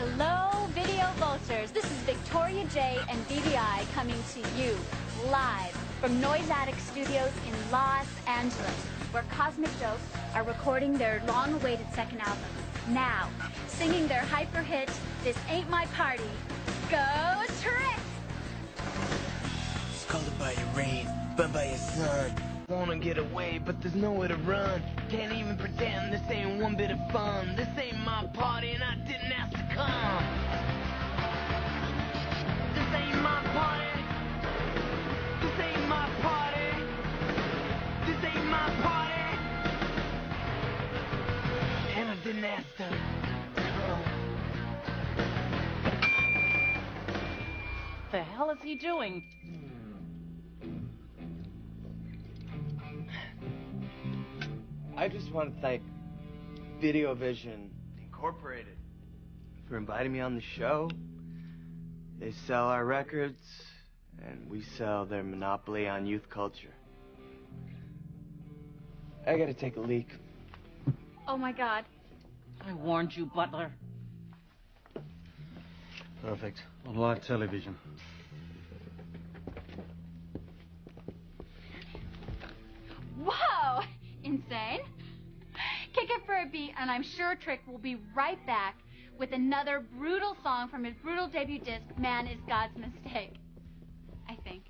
Hello, Video Vultures. This is Victoria J and BBI coming to you live from Noise Attic Studios in Los Angeles, where Cosmic Jokes are recording their long-awaited second album. Now, singing their hyper hit, This Ain't My Party. Go Tricks! Scalded by your rain, burned by your sun. Wanna get away, but there's nowhere to run. Can't even pretend this ain't one bit of fun. This ain't my party and I didn't ask to come. This ain't my party. This ain't my party. This ain't my party. And I didn't ask to come. What the hell is he doing? I just want to thank Video Vision Incorporated for inviting me on the show. They sell our records, and we sell their monopoly on youth culture. I gotta take a leak. Oh, my God. I warned you, Butler. Perfect. On live television. Whoa! Insane. Kick it for a beat, and I'm sure Trick will be right back with another brutal song from his brutal debut disc, Man is God's Mistake. I think.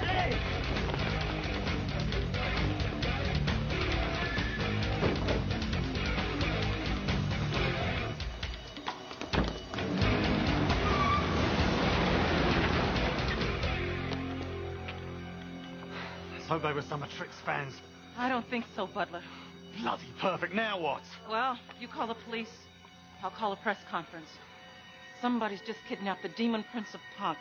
Hey! Let's hope they were some of Trick's fans. I don't think so, Butler. Bloody perfect. Now what? Well, you call the police. I'll call a press conference. Somebody's just kidnapped the demon prince of punk.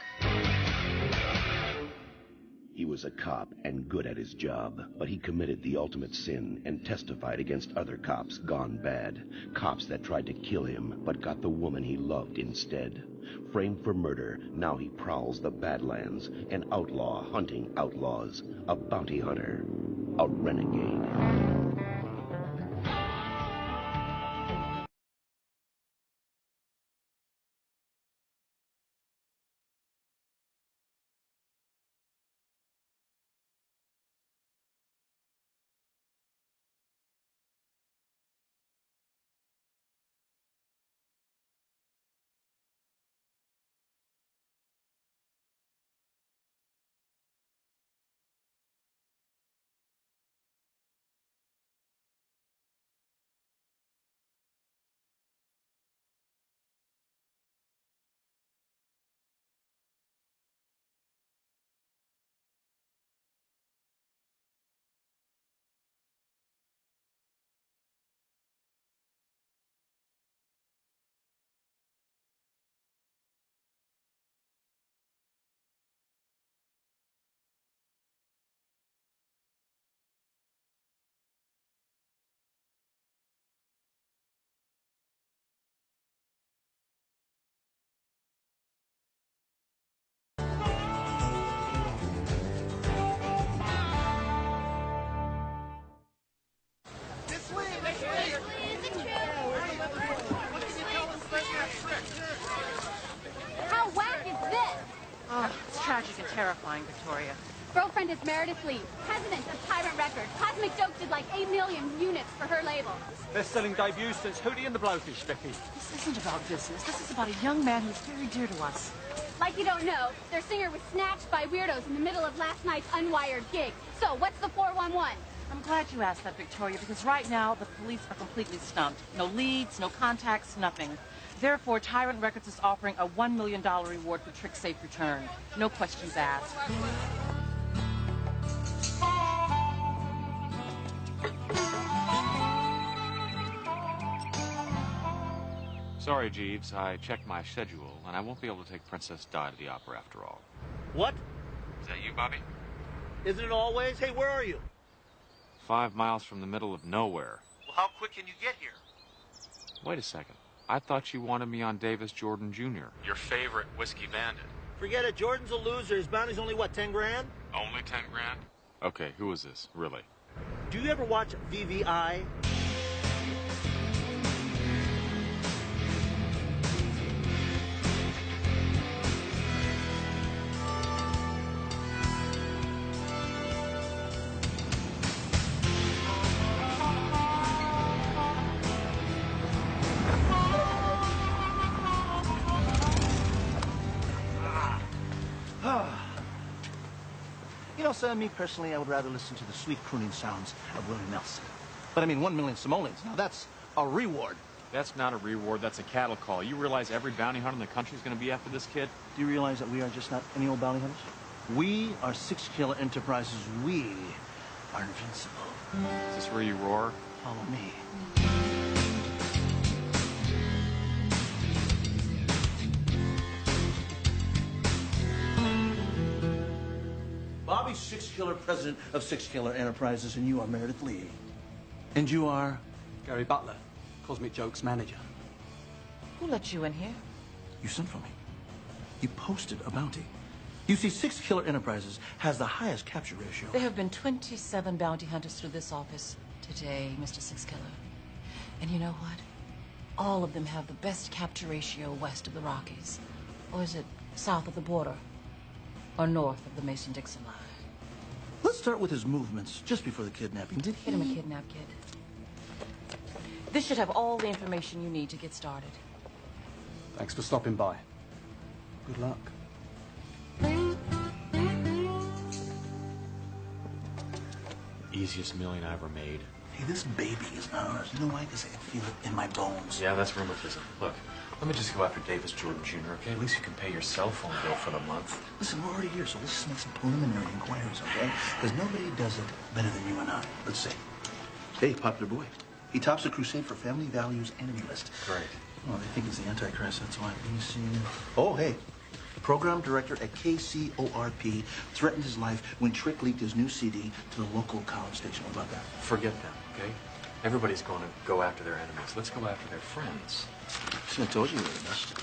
He was a cop and good at his job, but he committed the ultimate sin and testified against other cops gone bad. Cops that tried to kill him, but got the woman he loved instead. Framed for murder, now he prowls the Badlands, an outlaw hunting outlaws, a bounty hunter, a renegade. How whack is this? Oh, it's tragic and terrifying, Victoria. Girlfriend is Meredith Lee, president of Tyrant Records. Cosmic Jokes did like 8 million units for her label. Best-selling debut since Hootie and the Blowfish, Vicky. This isn't about business. This is about a young man who's very dear to us. Like you don't know, their singer was snatched by weirdos in the middle of last night's unwired gig. So, what's the 411? I'm glad you asked that, Victoria, because right now the police are completely stumped. No leads, no contacts, nothing. Therefore, Tyrant Records is offering a $1 million reward for Trick's safe return. No questions asked. Sorry, Jeeves. I checked my schedule, and I won't be able to take Princess Di to the opera after all. What? Is that you, Bobby? Isn't it always? Hey, where are you? 5 miles from the middle of nowhere. Well, how quick can you get here? Wait a second. I thought you wanted me on Davis Jordan Jr., your favorite whiskey bandit. Forget it. Jordan's a loser. His bounty's only, what, 10 grand? Only 10 grand? Okay, who is this, really? Do you ever watch VVI? You know, sir, me personally, I would rather listen to the sweet crooning sounds of Willie Nelson. But I mean, 1 million simoleons. Now that's a reward. That's not a reward, that's a cattle call. You realize every bounty hunter in the country is going to be after this kid? Do you realize that we are just not any old bounty hunters? We are 6 Killer Enterprises. We are invincible. Is this where you roar? Follow me. Bobby's 6 Killer, president of 6 Killer Enterprises, and you are Meredith Lee. And you are? Gary Butler, Cosmic Joke's manager. Who let you in here? You sent for me. You posted a bounty. You see, 6 Killer Enterprises has the highest capture ratio. There have been 27 bounty hunters through this office today, Mr. Six Killer. And you know what? All of them have the best capture ratio west of the Rockies. Or is it south of the border? Or north of the Mason-Dixon line? Let's start with his movements just before the kidnapping. Did he? Get him a kidnap kit. This should have all the information you need to get started. Thanks for stopping by. Good luck. Easiest million I ever made. Hey, this baby is ours. You know why? Because I can feel it in my bones. Yeah, that's rheumatism. Look, let me just go after Davis Jordan Jr., okay? At least you can pay your cell phone bill for the month. Listen, we're already here, so let's just make some preliminary inquiries, okay? Because nobody does it better than you and I. Let's see. Hey, popular boy. He tops the crusade for family values enemy list. Great. Well, they think he's the Antichrist, that's why. Let me see. Oh, hey. Program director at KCORP threatened his life when Trick leaked his new CD to the local college station. What about that? Forget them, okay? Everybody's going to go after their enemies. Let's go after their friends. See, I told you we were the best.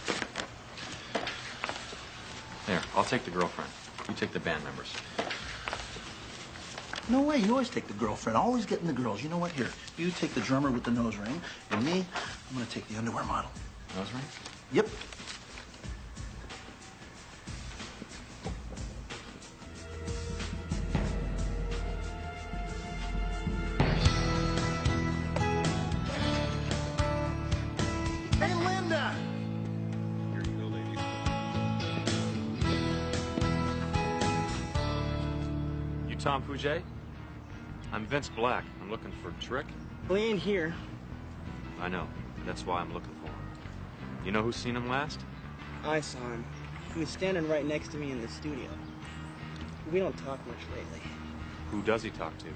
There, I'll take the girlfriend. You take the band members. No way, you always take the girlfriend. Always getting the girls. You know what? Here, you take the drummer with the nose ring, and me, I'm going to take the underwear model. Nose ring? Yep. Hey, Linda! Here you go, ladies. You Tom Puget? I'm Vince Black. I'm looking for Trick. Well, he ain't here. I know. That's why I'm looking for him. You know who's seen him last? I saw him. He was standing right next to me in the studio. We don't talk much lately. Who does he talk to?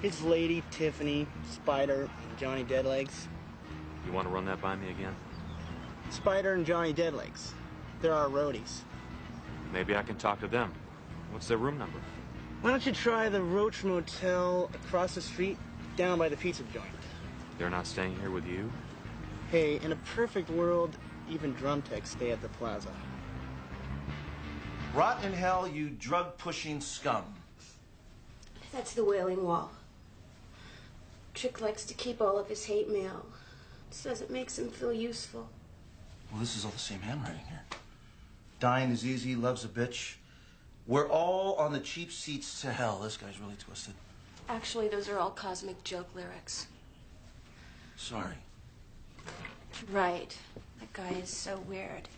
His lady, Tiffany, Spider, and Johnny Deadlegs. You want to run that by me again? Spider and Johnny Deadlegs. They're our roadies. Maybe I can talk to them. What's their room number? Why don't you try the Roach Motel across the street, down by the pizza joint? They're not staying here with you? Hey, in a perfect world, even drum techs stay at the plaza. Rot in hell, you drug-pushing scum. That's the Wailing Wall. Trick likes to keep all of his hate mail. Says it makes him feel useful. Well, this is all the same handwriting here. Dying is easy, love's a bitch. We're all on the cheap seats to hell. This guy's really twisted. Actually, those are all Cosmic Joke lyrics. Sorry. Right. That guy is so weird.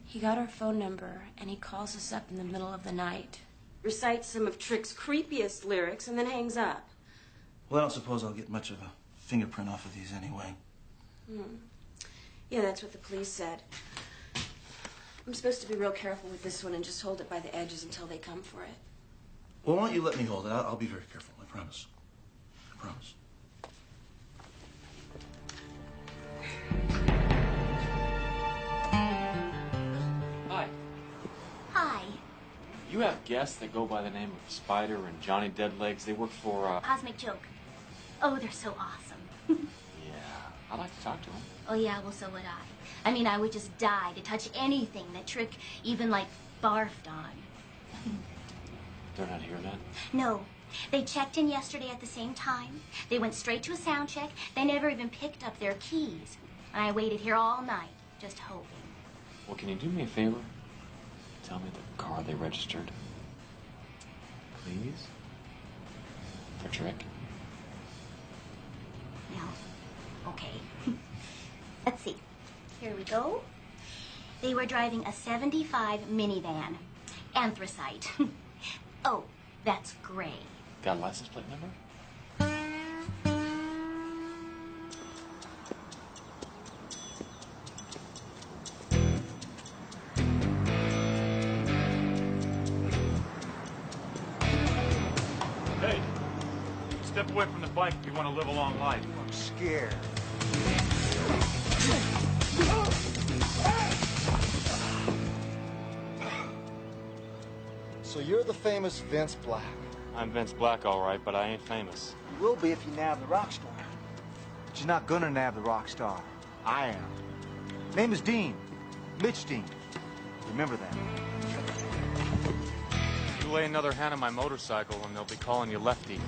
He got our phone number, and he calls us up in the middle of the night, recites some of Trick's creepiest lyrics, and then hangs up. Well, I don't suppose I'll get much of a fingerprint off of these anyway. Yeah, that's what the police said. I'm supposed to be real careful with this one and just hold it by the edges until they come for it. Well, why don't you let me hold it? I'll be very careful, I promise. I promise. Hi. Hi. You have guests that go by the name of Spider and Johnny Deadlegs. They work for, Cosmic Joke. Oh, they're so awesome. Yeah, I'd like to talk to them. Oh, yeah, well, so would I. I mean, I would just die to touch anything that Trick even, like, barfed on. They're not here then? No. They checked in yesterday at the same time. They went straight to a sound check. They never even picked up their keys. And I waited here all night, just hoping. Well, can you do me a favor? Tell me the car they registered. Please? For Trick? No. Okay. Let's see. Here we go. They were driving a 75 minivan. Anthracite. Oh, that's gray. Got a license plate number? Hey, step away from the bike if you want to live a long life. I'm scared. So you're the famous Vince Black. I'm Vince Black, all right, but I ain't famous. You will be if you nab the rock star. But you're not gonna nab the rock star. I am. Name is Dean. Mitch Dean. Remember that. You lay another hand on my motorcycle and they'll be calling you Lefty.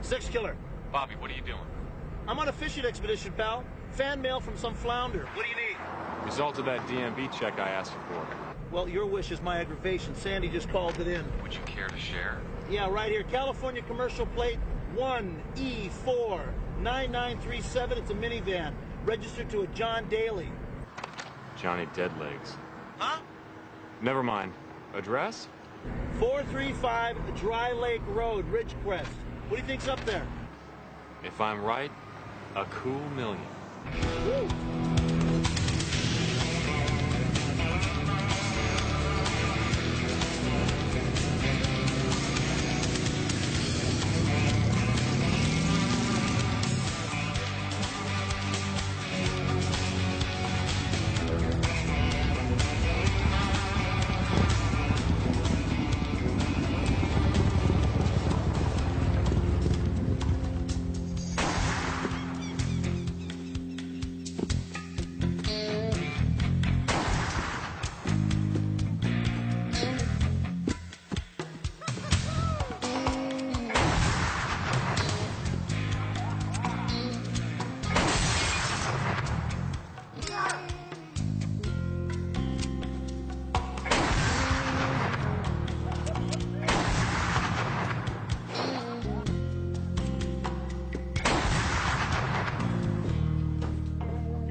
Six Killer. Bobby, what are you doing? I'm on a fishing expedition, pal. Fan mail from some flounder. What do you need? Result of that DMV check I asked you for. Well, your wish is my aggravation. Sandy just called it in. Would you care to share? Yeah, right here. California commercial plate 1E49937. It's a minivan. Registered to a John Daly. Johnny Deadlegs. Huh? Never mind. Address? 435 Dry Lake Road, Ridgecrest. What do you think's up there? If I'm right, a cool million. Woo.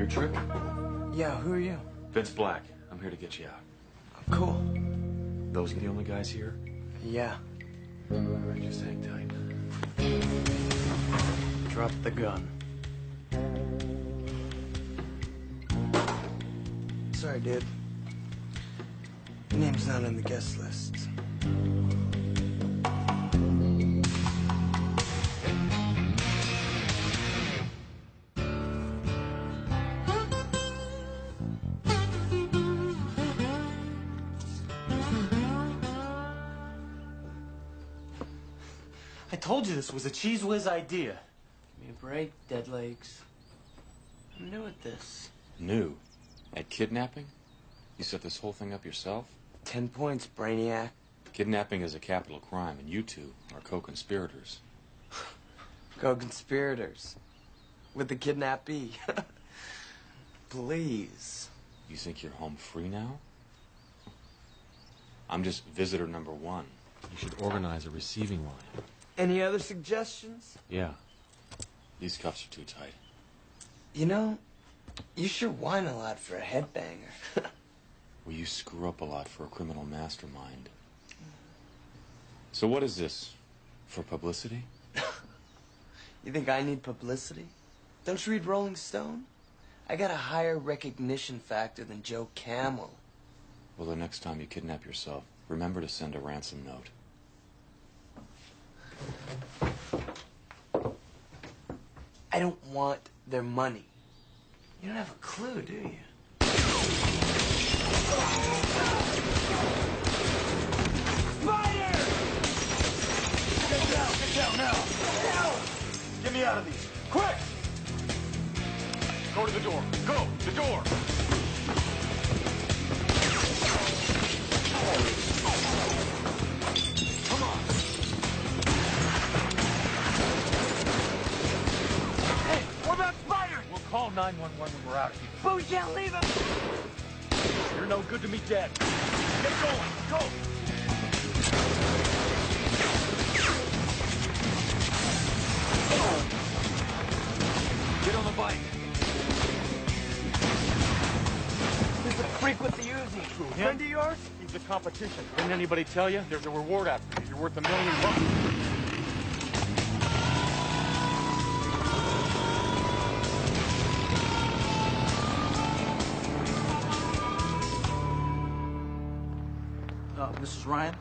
Trick? Yeah, who are you? Vince Black. I'm here to get you out. Cool. Those are the only guys here? Yeah. All right, just hang tight. Drop the gun. Sorry, dude. Your name's not on the guest list. I told you this was a cheese whiz idea. Give me a break, Deadlegs. I'm new at this. New? At kidnapping? You set this whole thing up yourself? 10 points, Brainiac. Kidnapping is a capital crime, and you two are co-conspirators. Co-conspirators. With the kidnappee. Please. You think you're home free now? I'm just visitor number one. You should organize a receiving line. Any other suggestions? Yeah. These cuffs are too tight. You know, you sure whine a lot for a headbanger. Well, you screw up a lot for a criminal mastermind. So what is this? For publicity? You think I need publicity? Don't you read Rolling Stone? I got a higher recognition factor than Joe Camel. Well, the next time you kidnap yourself, remember to send a ransom note. I don't want their money. You don't have a clue, do you? Spider! Get down now! Now! Get me out of these. Quick! Go to the door. Go! The door! Call 911 when we're out of here. But we can't leave him! You're no good to me dead. Get going. Go! Get on the bike. This is a freak with the Uzi. Friend of yours? He's a competition. Didn't anybody tell you? There's a reward after you. You're worth $1 million. Mrs. Ryan?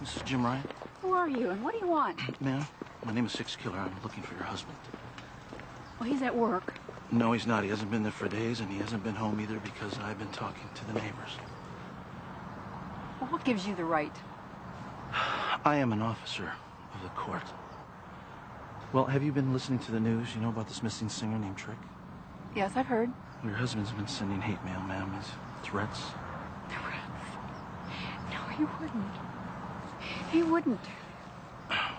This is Jim Ryan. Who are you and what do you want? Ma'am, my name is Six Killer. I'm looking for your husband. Well, he's at work. No, he's not. He hasn't been there for days, and he hasn't been home either because I've been talking to the neighbors. Well, what gives you the right? I am an officer of the court. Well, have you been listening to the news? You know about this missing singer named Trick? Yes, I've heard. Your husband's been sending hate mail, ma'am. His threats. No, he wouldn't. He wouldn't.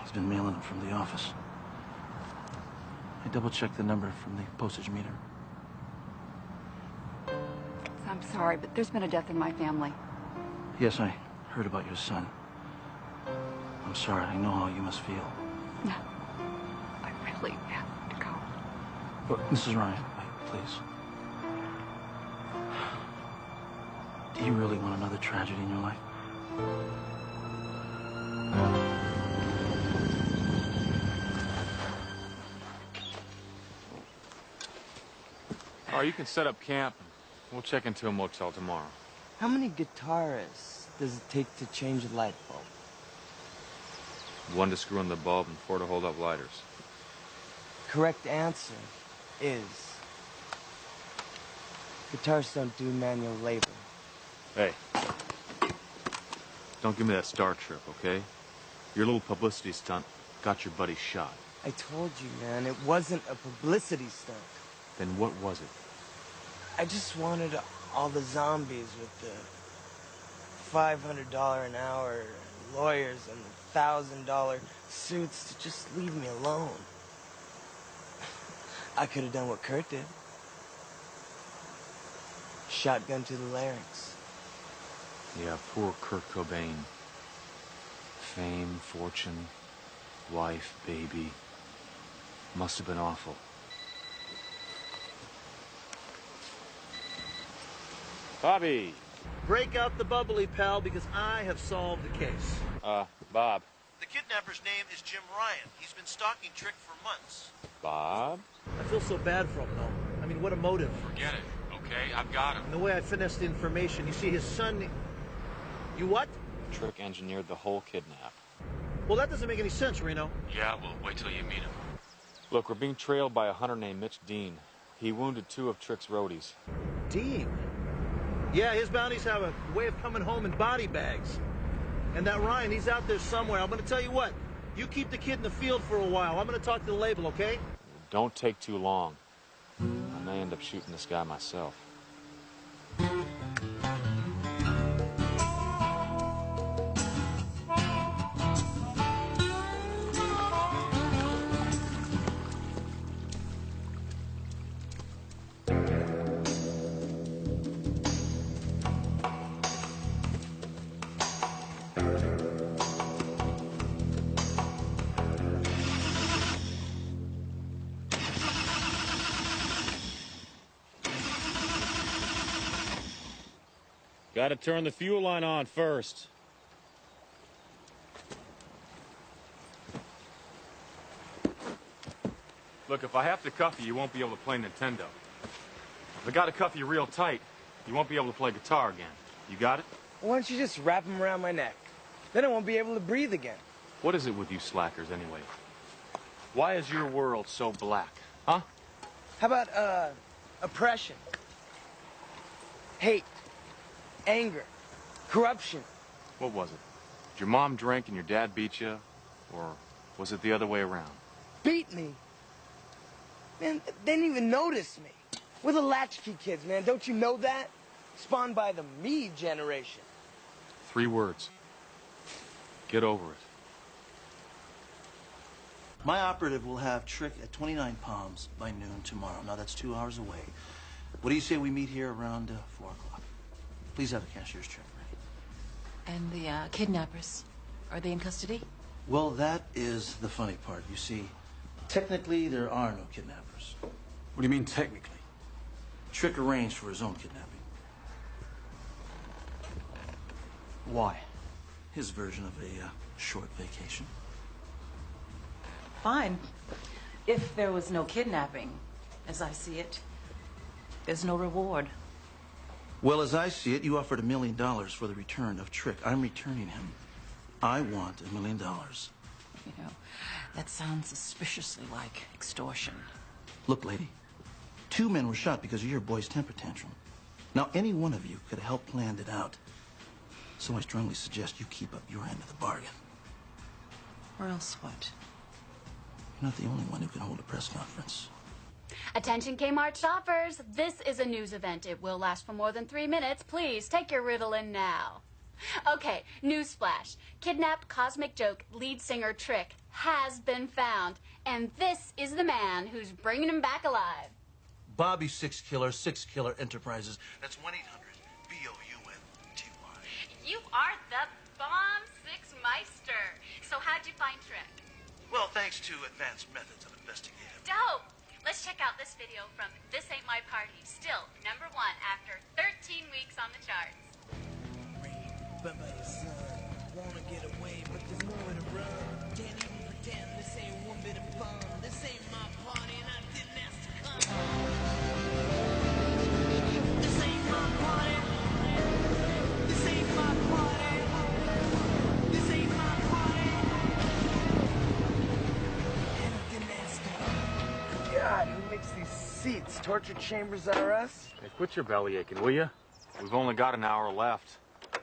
He's been mailing them from the office. I double-checked the number from the postage meter. I'm sorry, but there's been a death in my family. Yes, I heard about your son. I'm sorry. I know how you must feel. No, I really have to go. But, Mrs. Ryan, wait, please. Do you really want another tragedy in your life? All right, you can set up camp. We'll check into a motel tomorrow. How many guitarists does it take to change a light bulb? 1 to screw in the bulb and 4 to hold up lighters. Correct answer is guitarists don't do manual labor. Hey, don't give me that star trip, okay? Your little publicity stunt got your buddy shot. I told you, man, it wasn't a publicity stunt. Then what was it? I just wanted all the zombies with the $500 an hour lawyers and the $1,000 suits to just leave me alone. I could have done what Kurt did. Shotgun to the larynx. Yeah, poor Kurt Cobain. Fame, fortune, wife, baby. Must have been awful. Bobby! Break out the bubbly, pal, because I have solved the case. Bob. The kidnapper's name is Jim Ryan. He's been stalking Trick for months. Bob? I feel so bad for him, though. I mean, what a motive. Forget it, okay? I've got him. And the way I finessed the information, you see, his son... You what? Trick engineered the whole kidnap. Well, that doesn't make any sense, Reno. Yeah, well, wait till you meet him. Look, we're being trailed by a hunter named Mitch Dean. He wounded 2 of Trick's roadies. Dean? Yeah, his bounties have a way of coming home in body bags. And that Ryan, he's out there somewhere. I'm going to tell you what. You keep the kid in the field for a while. I'm going to talk to the label, okay? Don't take too long. I may end up shooting this guy myself. Gotta turn the fuel line on first. Look, if I have to cuff you, you won't be able to play Nintendo. If I gotta cuff you real tight, you won't be able to play guitar again. You got it? Why don't you just wrap him around my neck? Then I won't be able to breathe again. What is it with you slackers, anyway? Why is your world so black, huh? How about, oppression? Hate? Anger? Corruption? What was it? Did your mom drink and your dad beat you? Or was it the other way around? Beat me? Man, they didn't even notice me. We're the latchkey kids, man. Don't you know that? Spawned by the me generation. 3 words. Get over it. My operative will have Trick at 29 Palms by noon tomorrow. Now, that's 2 hours away. What do you say we meet here around 4 o'clock? Please have the cashier's check ready. And the kidnappers, are they in custody? Well, that is the funny part. You see, technically, there are no kidnappers. What do you mean, technically? Trick arranged for his own kidnapping. Why? His version of a short vacation. Fine. If there was no kidnapping, as I see it, there's no reward. Well, as I see it, you offered $1 million for the return of Trick. I'm returning him. I want $1 million. You know, that sounds suspiciously like extortion. Look, lady, 2 men were shot because of your boy's temper tantrum. Now, any one of you could have helped plan it out. So I strongly suggest you keep up your end of the bargain. Or else what? You're not the only one who can hold a press conference. Attention Kmart shoppers, this is a news event. It will last for more than 3 minutes. Please take your Ritalin now. Okay, newsflash. Kidnapped Cosmic Joke lead singer Trick has been found. And this is the man who's bringing him back alive. Bobby Six Killer Enterprises. That's 1-800-BOUNTY. You are the bomb Six Meister. So how'd you find Trick? Well, thanks to advanced methods of investigative. Dope! Let's check out this video from This Ain't My Party. Still #1 after 13 weeks on the charts. Wanna get away, but there's nowhere to run. Can't even pretend this ain't one bit of fun. This ain't my party, and I didn't ask to come. This ain't my party. This ain't my party. This ain't my party. And I didn't ask to come. God, who makes these seats? Torture chambers are us? Hey, quit your belly aching, will you? We've only got an hour left.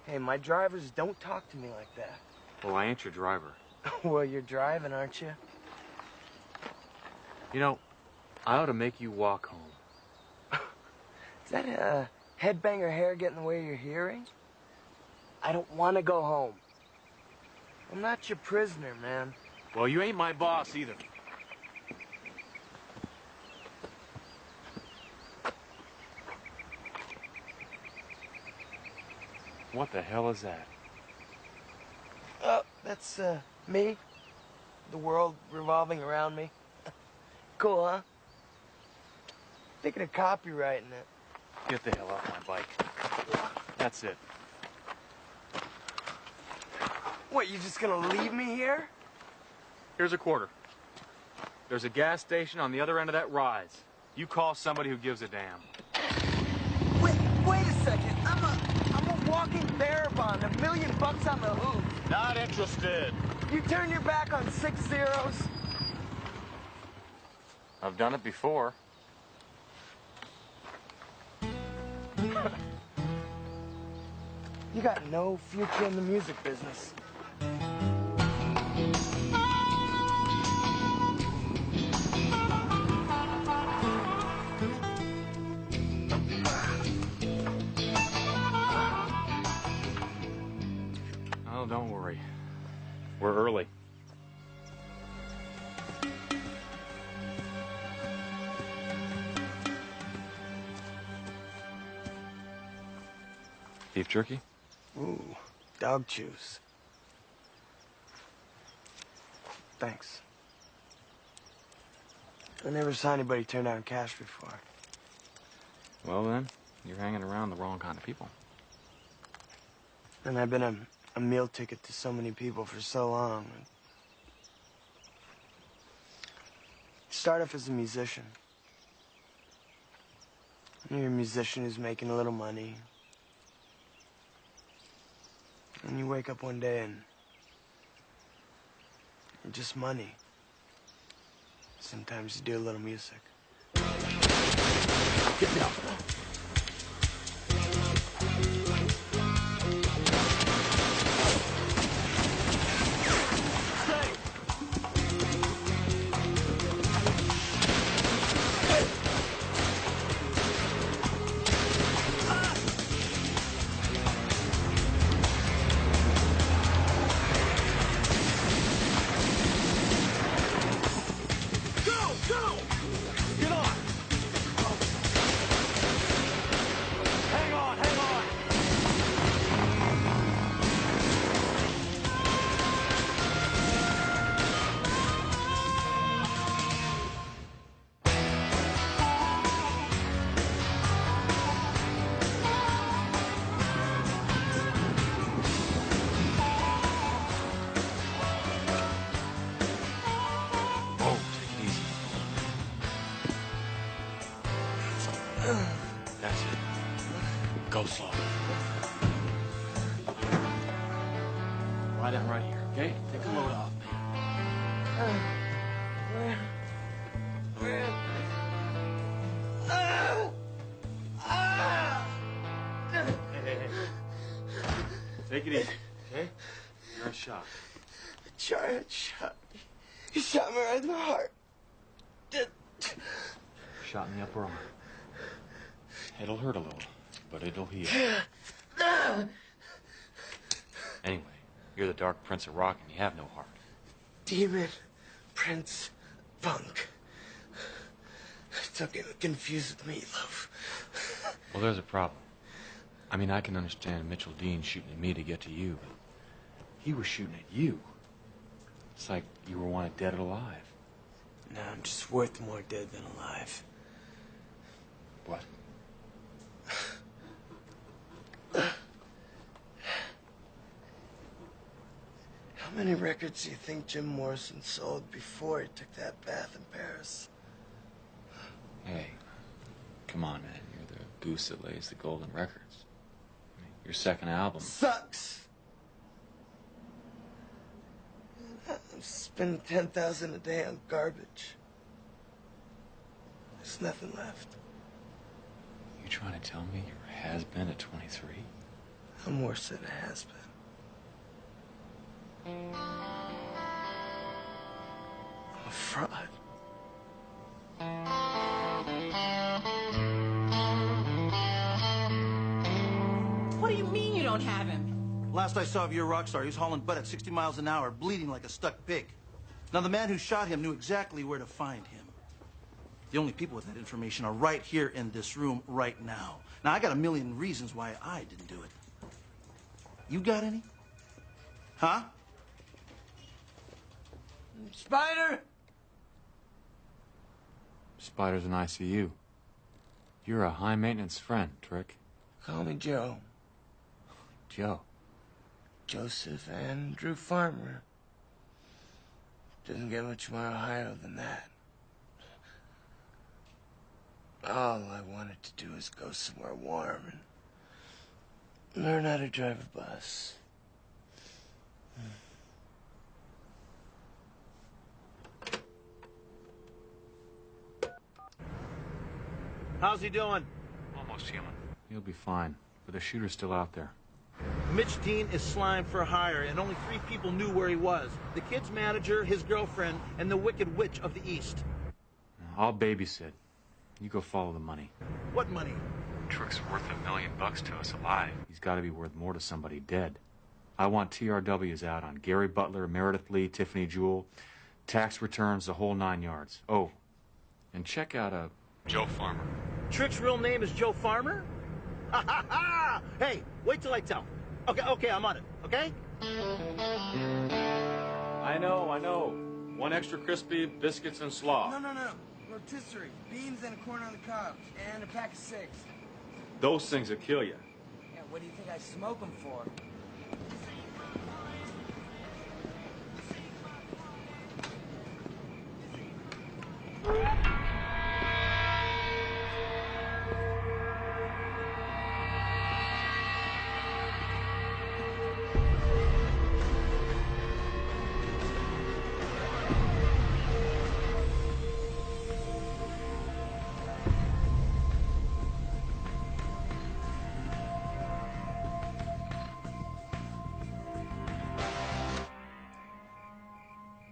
Hey, my drivers don't talk to me like that. Well, I ain't your driver. Well, you're driving, aren't you? You know, I ought to make you walk home. Is that a headbanger hair get in the way of your hearing? I don't want to go home. I'm not your prisoner, man. Well, you ain't my boss either. What the hell is that? Oh, that's, me. The world revolving around me. Cool, huh? Thinking of copywriting it. Get the hell off my bike. That's it. What, you just gonna leave me here? Here's a quarter. There's a gas station on the other end of that rise. You call somebody who gives a damn. Wait a second. I'm a walking bearer bond. $1 million on the hoof. Not interested. You turn your back on 6 zeros? I've done it before. You got no future in the music business. Oh, don't worry. We're early. Beef jerky? Ooh, dog juice. Thanks. I never saw anybody turn down cash before. Well then, you're hanging around the wrong kind of people. And I've been a meal ticket to so many people for so long. Start off as a musician. You're a musician who's making a little money. And you wake up one day and you're just money. Sometimes you do a little music. Get down. That's it. Go slow. Lie down right here, okay? Take the load off, man. Hey. Take it easy, okay? You're in shock. Charlie shot me. He shot me right in the heart. Shot in the upper arm. It'll hurt a little, but it'll heal. Anyway, you're the Dark Prince of Rock and you have no heart. Demon, Prince, Punk. Don't get confused with meatloaf. Well, there's a problem. I mean, I can understand Mitchell Dean shooting at me to get to you, but he was shooting at you. It's like you were wanted dead or alive. No, I'm just worth more dead than alive. What? How many records do you think Jim Morrison sold before he took that bath in Paris? Hey, come on, man. You're the goose that lays the golden records. I mean, your second album sucks. I'm spending $10,000 a day on garbage. There's nothing left. You trying to tell me you're a has-been at 23? I'm worse than a has-been. I'm a fraud. What do you mean you don't have him? Last I saw of your rock star, he was hauling butt at 60 miles an hour, bleeding like a stuck pig. Now, the man who shot him knew exactly where to find him. The only people with that information are right here in this room right now. Now, I got a million reasons why I didn't do it. You got any? Huh? Spider! Spider's in ICU. You're a high-maintenance friend, Trick. Call me Joe. Joe. Joseph Andrew Farmer. Doesn't get much more Ohio than that. All I wanted to do is go somewhere warm and learn how to drive a bus. How's he doing? Almost human. He'll be fine, but the shooter's still out there. Mitch Dean is slime for hire, and only 3 people knew where he was. The kid's manager, his girlfriend, and the Wicked Witch of the East. I'll babysit. You go follow the money. What money? Trick's worth $1 million to us alive. He's got to be worth more to somebody dead. I want TRWs out on Gary Butler, Meredith Lee, Tiffany Jewell, tax returns, the whole 9 yards. Oh, and check out Joe Farmer. Trick's real name is Joe Farmer? Ha ha ha! Hey, wait till I tell. Okay, I'm on it, okay? I know. 1 extra crispy, biscuits and slaw. No. Rotisserie, beans and a corn on the cob, and a pack of 6. Those things will kill you. Yeah, what do you think I smoke them for?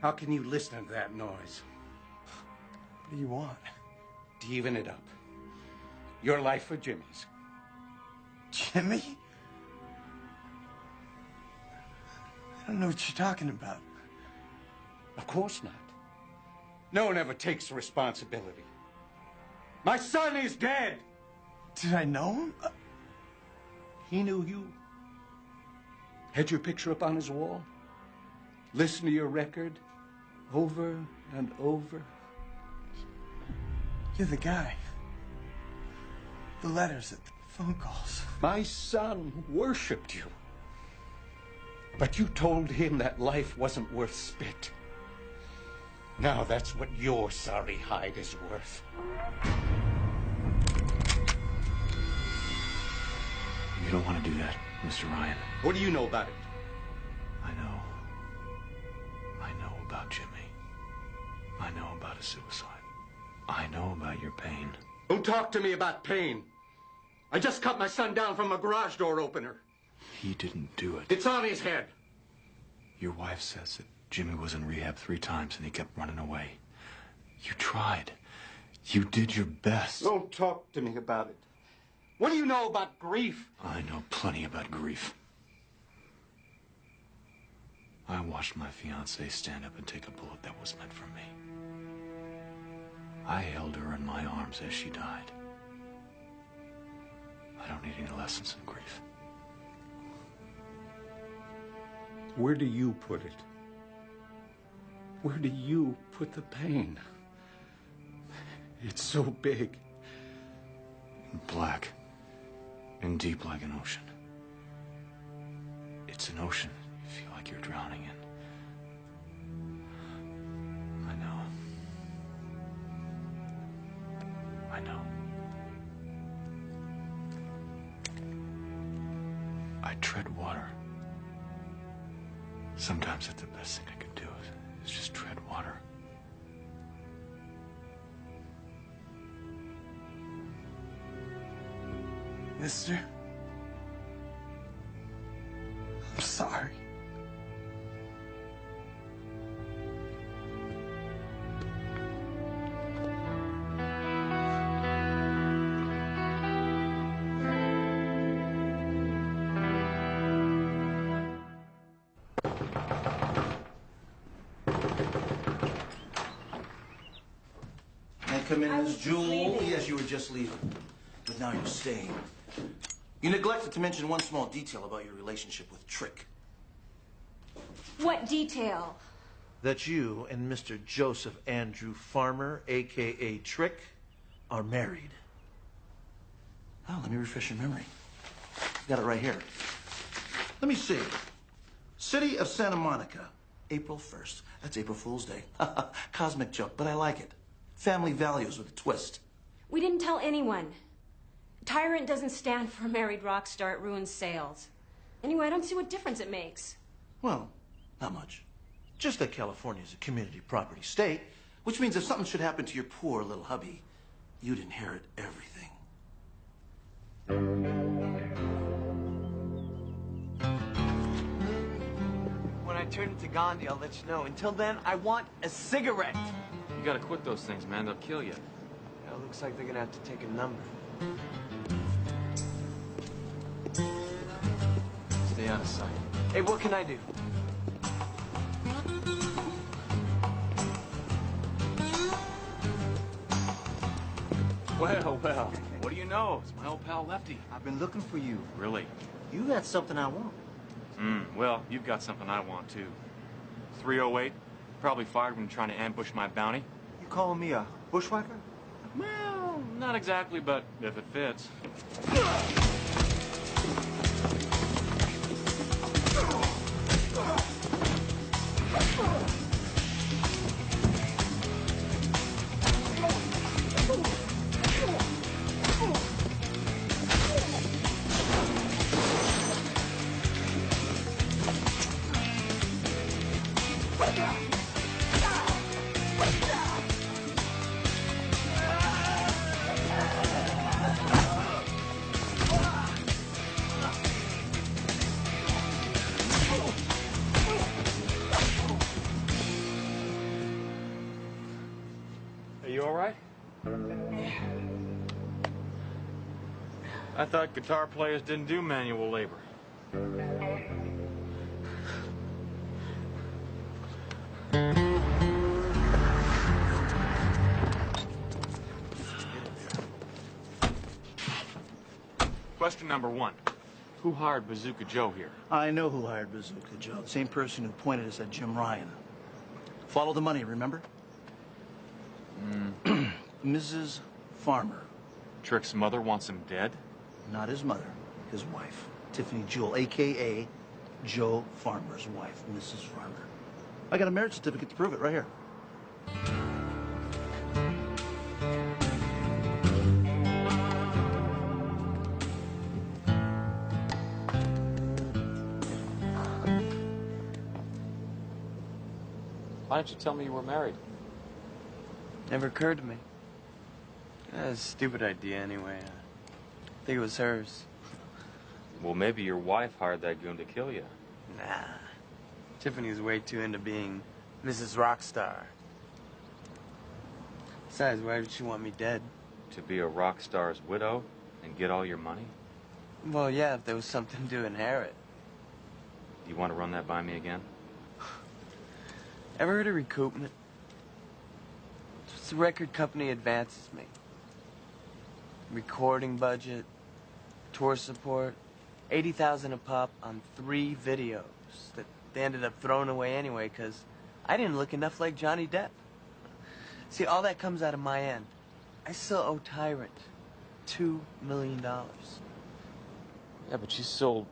How can you listen to that noise? What do you want? To even it up. Your life or Jimmy's. Jimmy? I don't know what you're talking about. Of course not. No one ever takes responsibility. My son is dead! Did I know him? He knew you. Had your picture up on his wall. Listened to your record over and over. You're the guy. The letters, the phone calls. My son worshipped you. But you told him that life wasn't worth spit. Now that's what your sorry hide is worth. You don't want to do that, Mr. Ryan. What do you know about it? I know. I know about Jimmy. I know about his suicide. I know about your pain. Don't talk to me about pain. I just cut my son down from a garage door opener. He didn't do it. It's on his head. Your wife says that Jimmy was in rehab 3 times and he kept running away. You tried. You did your best. Don't talk to me about it. What do you know about grief? I know plenty about grief. I watched my fiancée stand up and take a bullet that was meant for me. I held her in my arms as she died. I don't need any lessons in grief. Where do you put it? Where do you put the pain? It's so big. Black and deep like an ocean. It's an ocean you feel like you're drowning in. I know. I know. I tread water. Sometimes that's the best thing I can do is just tread water. Mister, I'm sorry. Come in, Miss Jewel. Yes, you were just leaving. But now you're staying. You neglected to mention one small detail about your relationship with Trick. What detail? That you and Mr. Joseph Andrew Farmer, a.k.a. Trick, are married. Oh, let me refresh your memory. Got it right here. Let me see. City of Santa Monica, April 1st. That's April Fool's Day. Cosmic joke, but I like it. Family values with a twist. We didn't tell anyone. Tyrant doesn't stand for a married rock star. It ruins sales. Anyway, I don't see what difference it makes. Well, not much. Just that California is a community property state, which means if something should happen to your poor little hubby, you'd inherit everything. When I turn into Gandhi, I'll let you know. Until then, I want a cigarette. You gotta quit those things, man. They'll kill you. Yeah, it looks like they're gonna have to take a number. Stay out of sight. Hey, what can I do? Well, well. What do you know? It's my old pal Lefty. I've been looking for you. Really? You got something I want. Well, you've got something I want, too. 308. Probably fired when trying to ambush my bounty. You calling me a bushwhacker? Well, not exactly, but if it fits. I thought guitar players didn't do manual labor. Question number 1. Who hired Bazooka Joe here? I know who hired Bazooka Joe. The same person who pointed us at Jim Ryan. Follow the money, remember? Mrs. Farmer. Trick's mother wants him dead? Not his mother, his wife. Tiffany Jewell, a.k.a. Joe Farmer's wife, Mrs. Farmer. I got a marriage certificate to prove it right here. Why didn't you tell me you were married? Never occurred to me. That was a stupid idea anyway. I think it was hers. Well, maybe your wife hired that goon to kill you. Nah. Tiffany's way too into being Mrs. Rockstar. Besides, why would she want me dead? To be a rock star's widow and get all your money? Well, yeah, if there was something to inherit. You want to run that by me again? Ever heard of recoupment? It's the record company advances me. Recording budget, tour support, $80,000 a pop on 3 videos that they ended up throwing away anyway because I didn't look enough like Johnny Depp. See, all that comes out of my end. I still owe Tyrant $2 million. Yeah, but you sold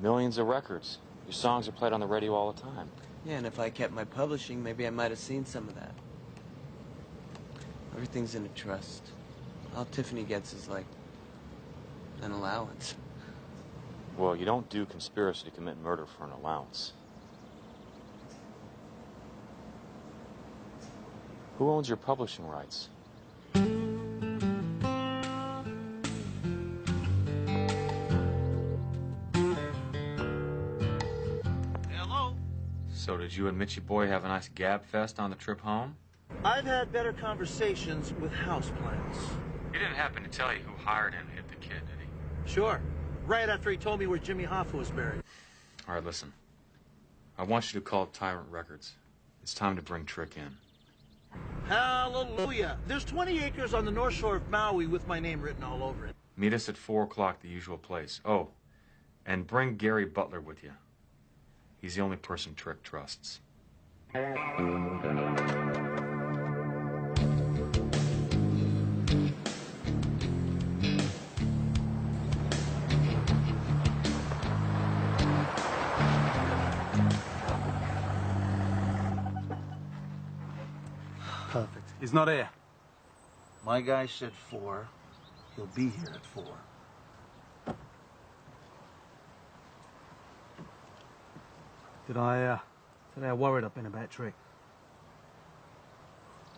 millions of records. Your songs are played on the radio all the time. Yeah, and if I kept my publishing, maybe I might have seen some of that. Everything's in a trust. All Tiffany gets is like an allowance. Well, you don't do conspiracy to commit murder for an allowance. Who owns your publishing rights? Hello? So did you and Mitchy Boy have a nice gab fest on the trip home? I've had better conversations with houseplants. He didn't happen to tell you who hired him to hit the kid, did he? Sure. Right after he told me where Jimmy Hoffa was buried. All right, listen. I want you to call Tyrant Records. It's time to bring Trick in. Hallelujah. There's 20 acres on the north shore of Maui with my name written all over it. Meet us at 4 o'clock, the usual place. Oh, and bring Gary Butler with you. He's the only person Trick trusts. Perfect. He's not here. My guy said 4. He'll be here at 4. Did I worried I've been about Trick?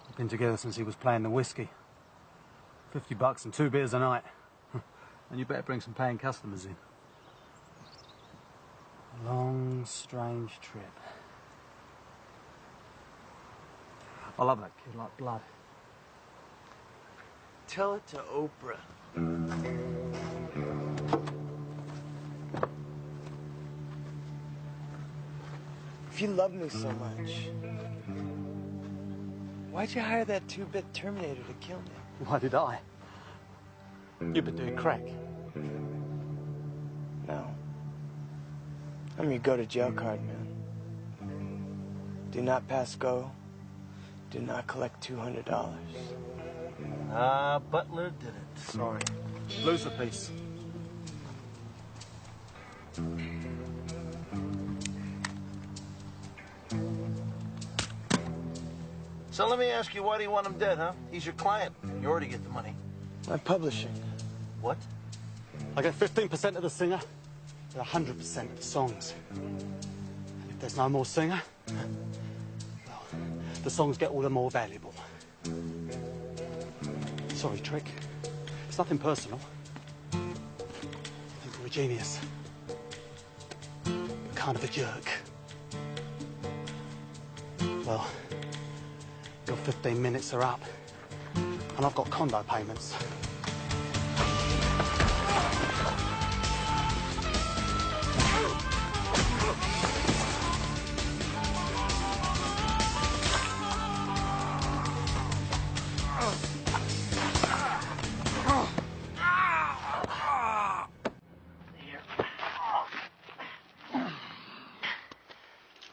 We've been together since he was playing the whiskey. $50 and 2 beers a night. And you better bring some paying customers in. A long, strange trip. I love that kid like blood. Tell it to Oprah. If you love me so much, why'd you hire that 2-bit Terminator to kill me? Why did I? You've been doing crack. No. I'm your go-to-jail card, man. Do not pass go. Do not collect $200. Butler did it. Sorry. Lose a piece. So let me ask you, why do you want him dead, huh? He's your client. You already get the money. My publishing. What? I get 15% of the singer and 100% of the songs. And if there's no more singer, well, the songs get all the more valuable. Sorry, Trick. It's nothing personal. I think you're a genius. But kind of a jerk. Well, your 15 minutes are up. And I've got condo payments.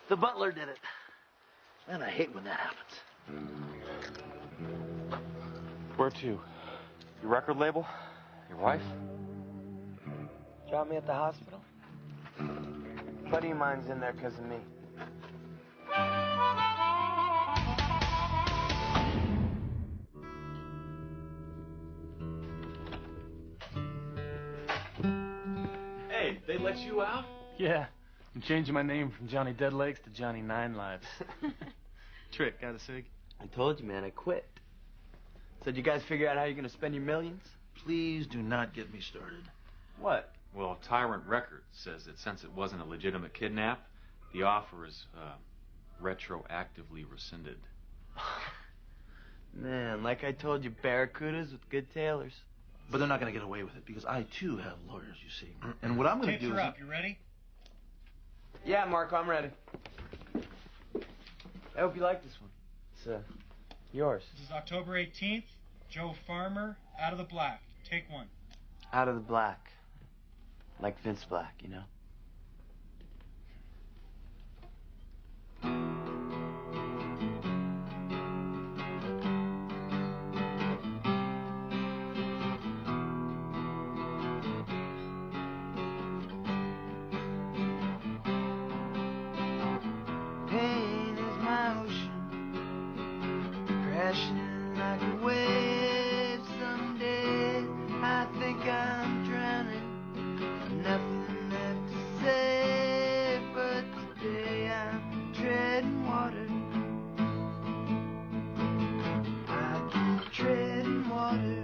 The butler did it. Man, I hate when that happens. Where to? Your record label? Your wife? Drop me at the hospital? A buddy of mine's in there because of me. Hey, they let you out? Yeah, I'm changing my name from Johnny Deadlegs to Johnny Nine Lives. Trick, got a cig? I told you, man, I quit. Said you guys figure out how you're gonna spend your millions? Please do not get me started. What? Well, Tyrant Records says that since it wasn't a legitimate kidnap, the offer is retroactively rescinded. Man, like I told you, barracudas with good tailors. But they're not going to get away with it because I, too, have lawyers, you see. And what I'm going to do is... Tapes are up. You ready? Yeah, Marco, I'm ready. I hope you like this one. It's, yours. This is October 18th. Joe Farmer, Out of the Black. Take one. Out of the black. Like Vince Black, you know? Pain is my ocean, crashing like a wave someday. I think I'm drowning, nothing left to say, but today I'm treading water. I keep treading water.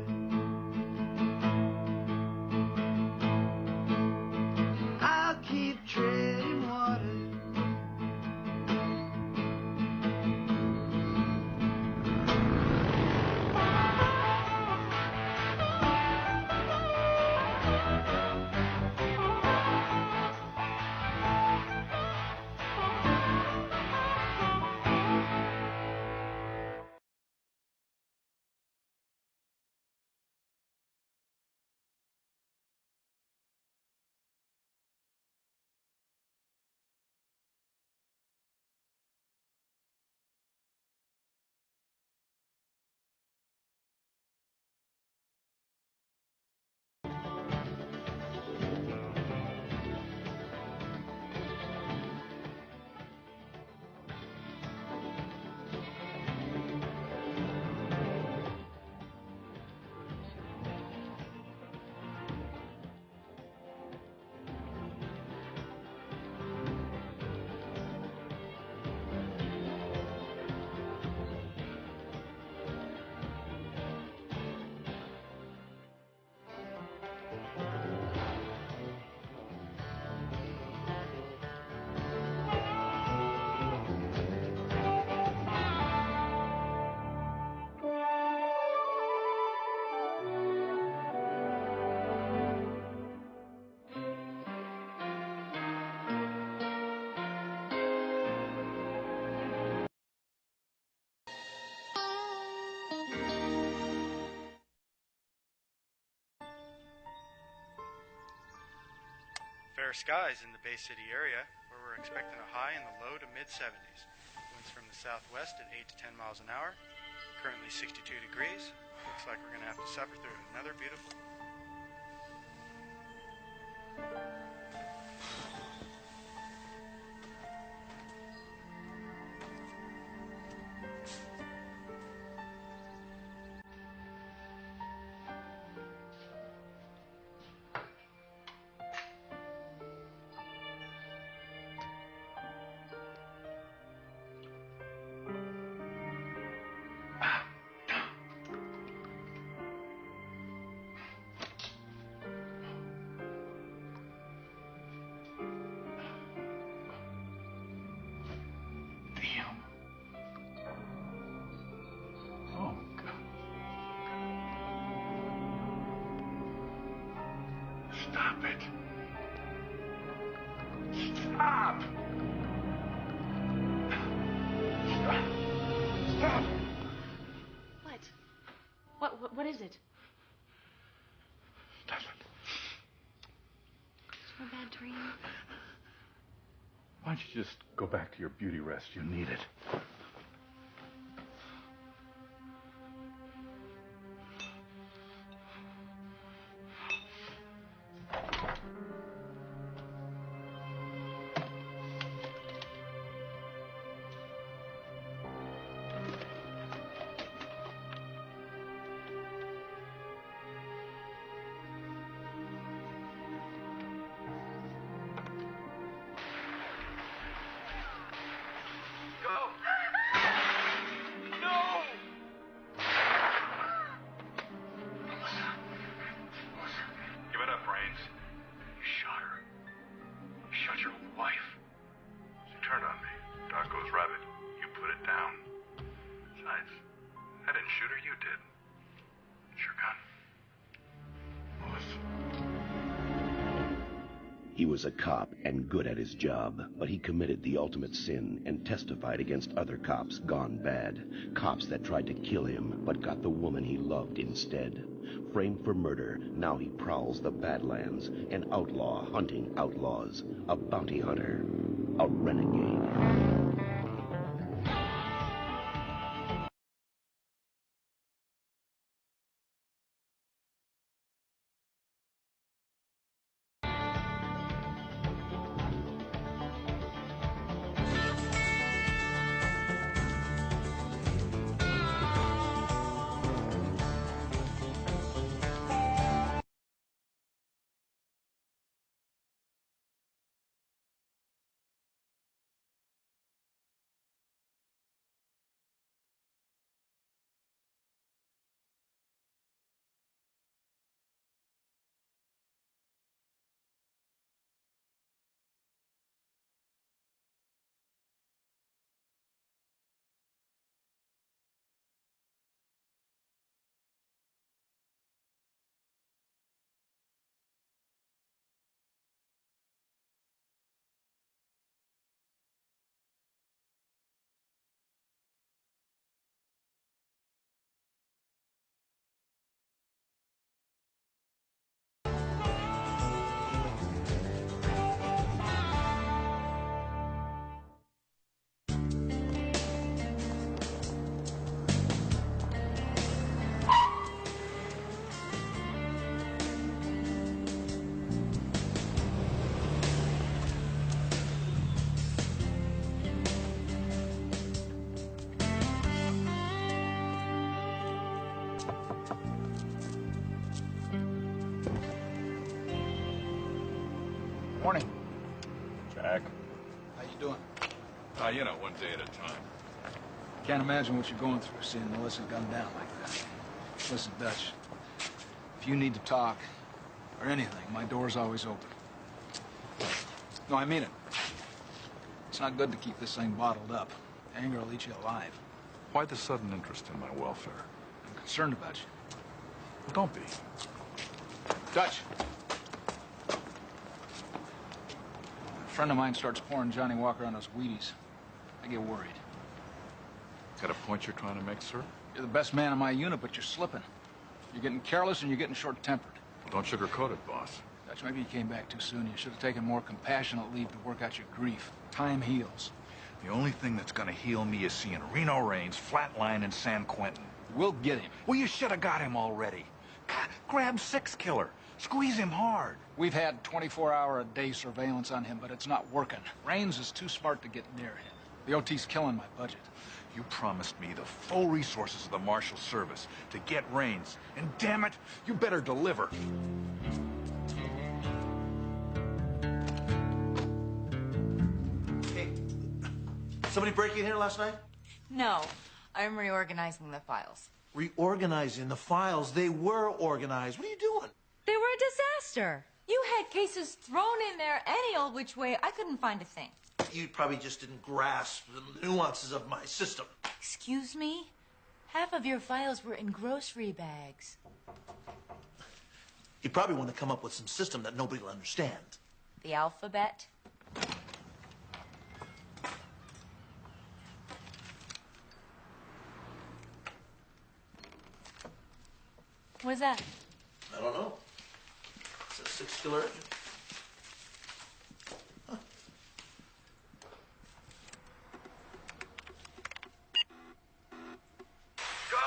I'll keep treading water. Fair skies in the Bay City area, where we're expecting a high in the low to mid-70s. Winds from the southwest at 8 to 10 miles an hour. Currently 62 degrees. Looks like we're going to have to suffer through another beautiful... Stop it. Stop. Stop. Stop. What is it? Nothing. A bad dream? Why don't you just go back to your beauty rest? You need it. Go! He was a cop and good at his job, but he committed the ultimate sin and testified against other cops gone bad. Cops that tried to kill him, but got the woman he loved instead. Framed for murder, now he prowls the Badlands, an outlaw hunting outlaws, a bounty hunter, a renegade. Morning. Jack. How you doing? You know, one day at a time. Can't imagine what you're going through seeing Melissa gunned down like that. Listen, Dutch, if you need to talk or anything, my door's always open. No, I mean it. It's not good to keep this thing bottled up. Anger will eat you alive. Why the sudden interest in my welfare? I'm concerned about you. Well, don't be. Dutch. A friend of mine starts pouring Johnny Walker on those Wheaties. I get worried. Got a point you're trying to make, sir? You're the best man in my unit, but you're slipping. You're getting careless and you're getting short-tempered. Well, don't sugarcoat it, boss. Dutch, maybe you came back too soon. You should have taken more compassionate leave to work out your grief. Time heals. The only thing that's gonna heal me is seeing Reno Raines flatline in San Quentin. We'll get him. Well, you should have got him already. God, grab Six Killer. Squeeze him hard. We've had 24-hour-a-day surveillance on him, but it's not working. Raines is too smart to get near him. The OT's killing my budget. You promised me the full resources of the Marshal Service to get Raines. And damn it, you better deliver. Hey, somebody break in here last night? No, I'm reorganizing the files. Reorganizing the files? They were organized. What are you doing? They were a disaster. You had cases thrown in there any old which way. I couldn't find a thing. You probably just didn't grasp the nuances of my system. Excuse me? Half of your files were in grocery bags. You probably want to come up with some system that nobody will understand. The alphabet? What's that? I don't know. It's a Six Killer engine. Huh. Go!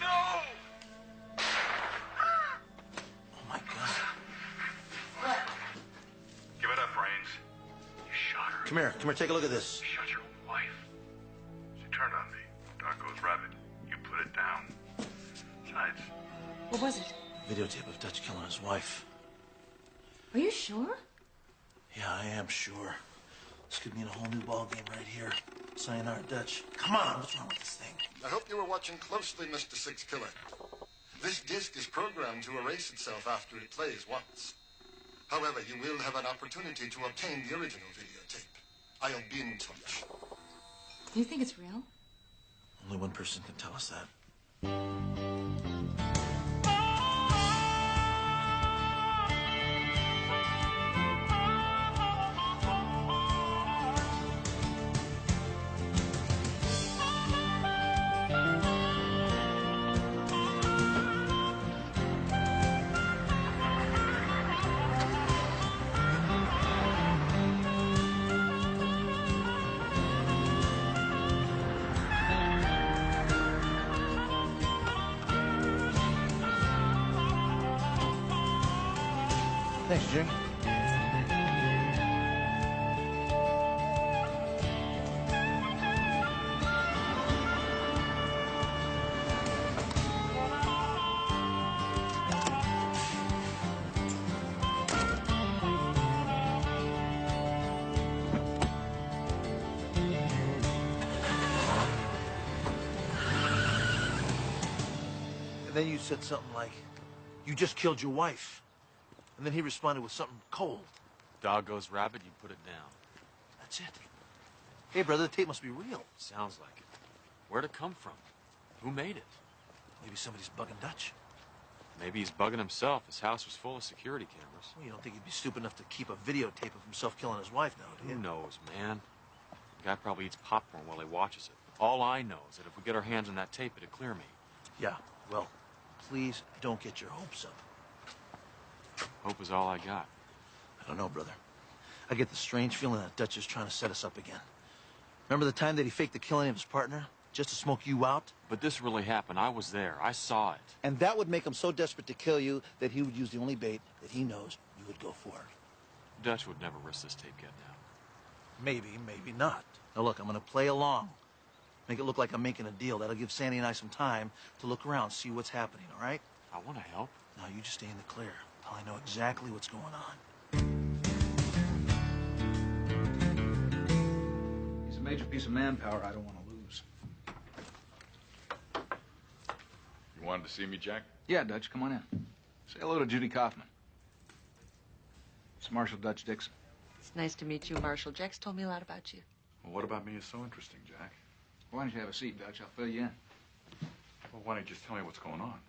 No! Oh, my God. What? Give it up, Raines. You shot her. Come here, take a look at this. You shot your wife. She turned on me. Dog goes rabbit. You put it down. Besides. What was it? Videotape of Dutch killing his wife. Are you sure? Yeah, I am sure. This could mean a whole new ballgame right here. Sayonara, Dutch. Come on, what's wrong with this thing? I hope you were watching closely, Mr. Six Killer. This disc is programmed to erase itself after it plays once. However, you will have an opportunity to obtain the original videotape. I'll be in touch. Do you think it's real? Only one person can tell us that. Thanks, Jim. And then you said something like, "You just killed your wife." And then he responded with something cold. Dog goes rabbit, you put it down. That's it. Hey, brother, the tape must be real. Sounds like it. Where'd it come from? Who made it? Maybe somebody's bugging Dutch. Maybe he's bugging himself. His house was full of security cameras. Well, you don't think he'd be stupid enough to keep a videotape of himself killing his wife now, do you? Who knows, man? The guy probably eats popcorn while he watches it. All I know is that if we get our hands on that tape, it'll clear me. Yeah, well, please don't get your hopes up. Hope is all I got. I don't know, brother. I get the strange feeling that Dutch is trying to set us up again. Remember the time that he faked the killing of his partner just to smoke you out? But this really happened. I was there. I saw it. And that would make him so desperate to kill you that he would use the only bait that he knows you would go for. Dutch would never risk this tape getting out. Maybe, maybe not. Now look, I'm gonna play along. Make it look like I'm making a deal. That'll give Sandy and I some time to look around, see what's happening, all right? I want to help. Now you just stay in the clear till I know exactly what's going on. He's a major piece of manpower I don't want to lose. You wanted to see me, Jack? Yeah, Dutch, come on in. Say hello to Judy Kaufman. It's Marshal Dutch Dixon. It's nice to meet you, Marshal. Jack's told me a lot about you. Well, what about me is so interesting, Jack? Why don't you have a seat, Dutch? I'll fill you in. Well, why don't you just tell me what's going on?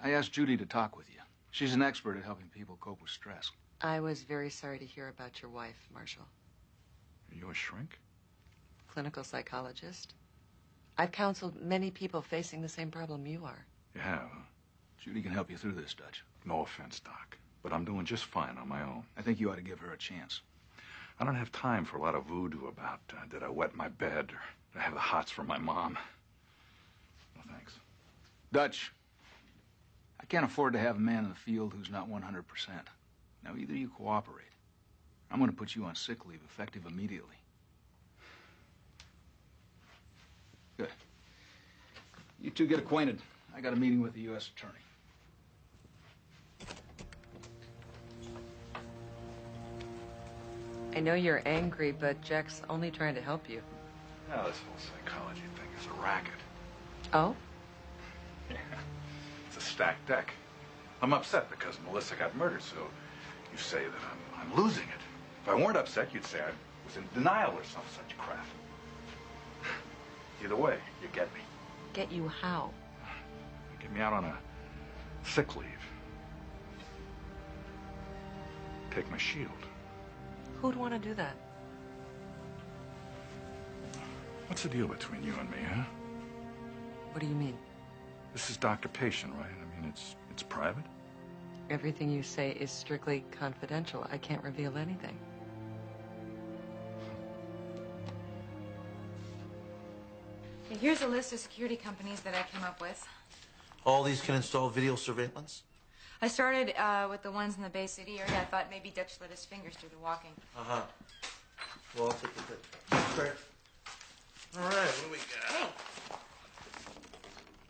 I asked Judy to talk with you. She's an expert at helping people cope with stress. I was very sorry to hear about your wife, Marshal. Are you a shrink? Clinical psychologist. I've counseled many people facing the same problem you are. You have, huh? Judy can help you through this, Dutch. No offense, Doc, but I'm doing just fine on my own. I think you ought to give her a chance. I don't have time for a lot of voodoo about did I wet my bed or did I have the hots from my mom. No thanks. Dutch, I can't afford to have a man in the field who's not 100%. Now, either you cooperate, or I'm going to put you on sick leave, effective immediately. Good. You two get acquainted. I got a meeting with the U.S. Attorney. I know you're angry, but Jack's only trying to help you. Now, this whole psychology thing is a racket. Oh? Yeah. It's a stacked deck. I'm upset because Melissa got murdered, so you say that I'm losing it. If I weren't upset, you'd say I was in denial or some such crap. Either way, you get me. Get you how? Get me out on a sick leave. Take my shield. Who'd want to do that? What's the deal between you and me, huh? What do you mean? This is doctor-patient, right? I mean, it's private? Everything you say is strictly confidential. I can't reveal anything. Here's a list of security companies that I came up with. All these can install video surveillance? I started with the ones in the Bay City area. I thought maybe Dutch let his fingers do the walking. Uh-huh. Well, I'll take the pick. Great. All right, what do we got? Hey.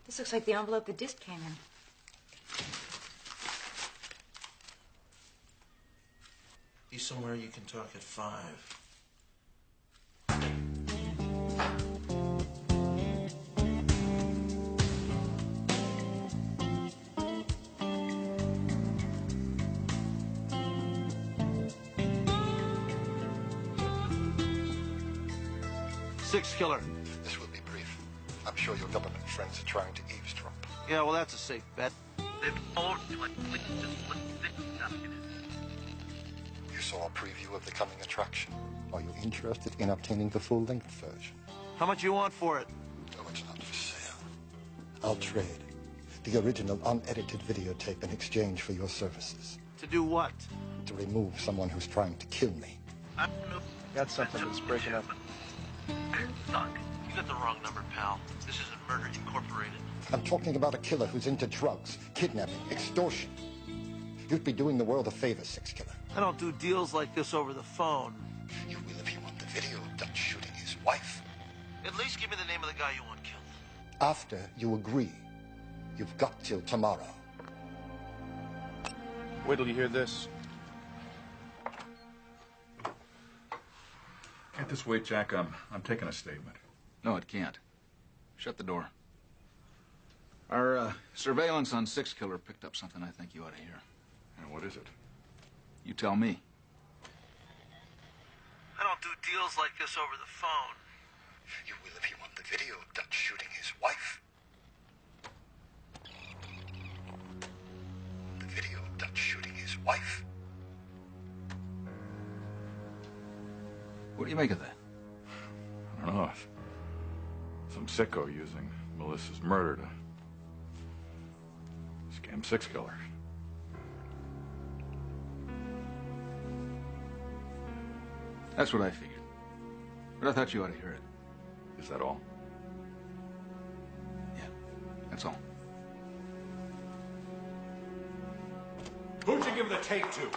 This looks like the envelope the disc came in. Be somewhere you can talk at 5. Six killer. This will be brief. I'm sure your government friends are trying to eavesdrop. Yeah, well, that's a safe bet. They've told me what You saw a preview of the coming attraction. Are you interested in obtaining the full-length version? How much you want for it? Oh, it's not for sale. I'll trade the original unedited videotape in exchange for your services. To do what? To remove someone who's trying to kill me. Got something that's breaking up. Doc, you got the wrong number, pal. This isn't Murder Incorporated. I'm talking about a killer who's into drugs, kidnapping, extortion. You'd be doing the world a favor, Six Killer. I don't do deals like this over the phone. You will if you want the video of Dutch shooting his wife. At least give me the name of the guy you want killed. After you agree, you've got till tomorrow. Wait till you hear this. Can't this wait, Jack? I'm taking a statement. No, it can't. Shut the door. Our surveillance on Six Killer picked up something I think you ought to hear. And what is it? You tell me. I don't do deals like this over the phone. You will if you want the video of Dutch shooting his wife. The video of Dutch shooting his wife. What do you make of that? I don't know. Some sicko using Melissa's murder to scam Six Killer. That's what I figured. But I thought you ought to hear it. Is that all? Yeah, that's all. Who'd you give the tape to?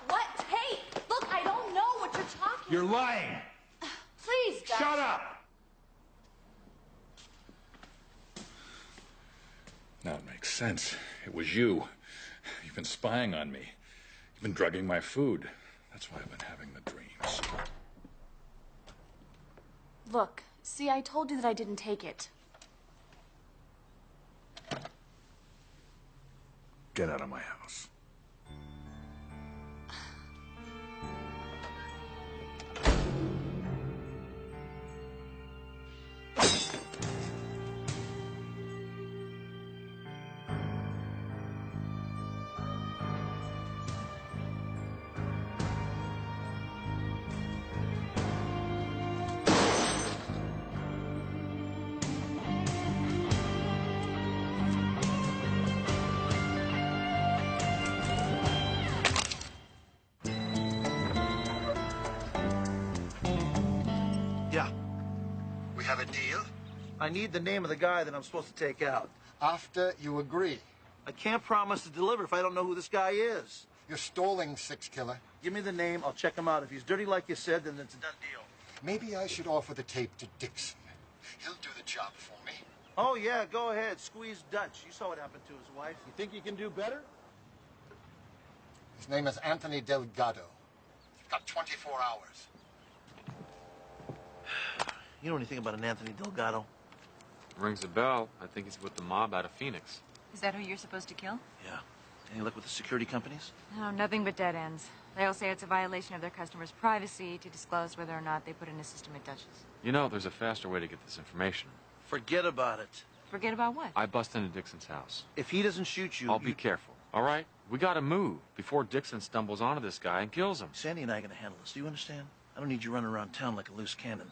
What tape? Look, I don't know what you're talking You're lying! Please, Dutch. Shut up! Now it makes sense. It was you. You've been spying on me. You've been drugging my food. That's why I've been having the dreams. Look, see, I told you that I didn't take it. Get out of my house. Yeah. We have a deal? I need the name of the guy that I'm supposed to take out. After you agree. I can't promise to deliver if I don't know who this guy is. You're stalling, Six Killer. Give me the name, I'll check him out. If he's dirty like you said, then it's a done deal. Maybe I should offer the tape to Dixon. He'll do the job for me. Oh, yeah, go ahead. Squeeze Dutch. You saw what happened to his wife. You think you can do better? His name is Anthony Delgado. You've got 24 hours. You know anything about an Anthony Delgado? Rings a bell. I think he's with the mob out of Phoenix. Is that who you're supposed to kill? Yeah. Any luck with the security companies? No, nothing but dead ends. They all say it's a violation of their customers' privacy to disclose whether or not they put in a system at Dutch's. You know, there's a faster way to get this information. Forget about it. Forget about what? I bust into Dixon's house. If he doesn't shoot you... I'll be careful, all right? We gotta move before Dixon stumbles onto this guy and kills him. Sandy and I are gonna handle this. Do you understand? I don't need you running around town like a loose cannon.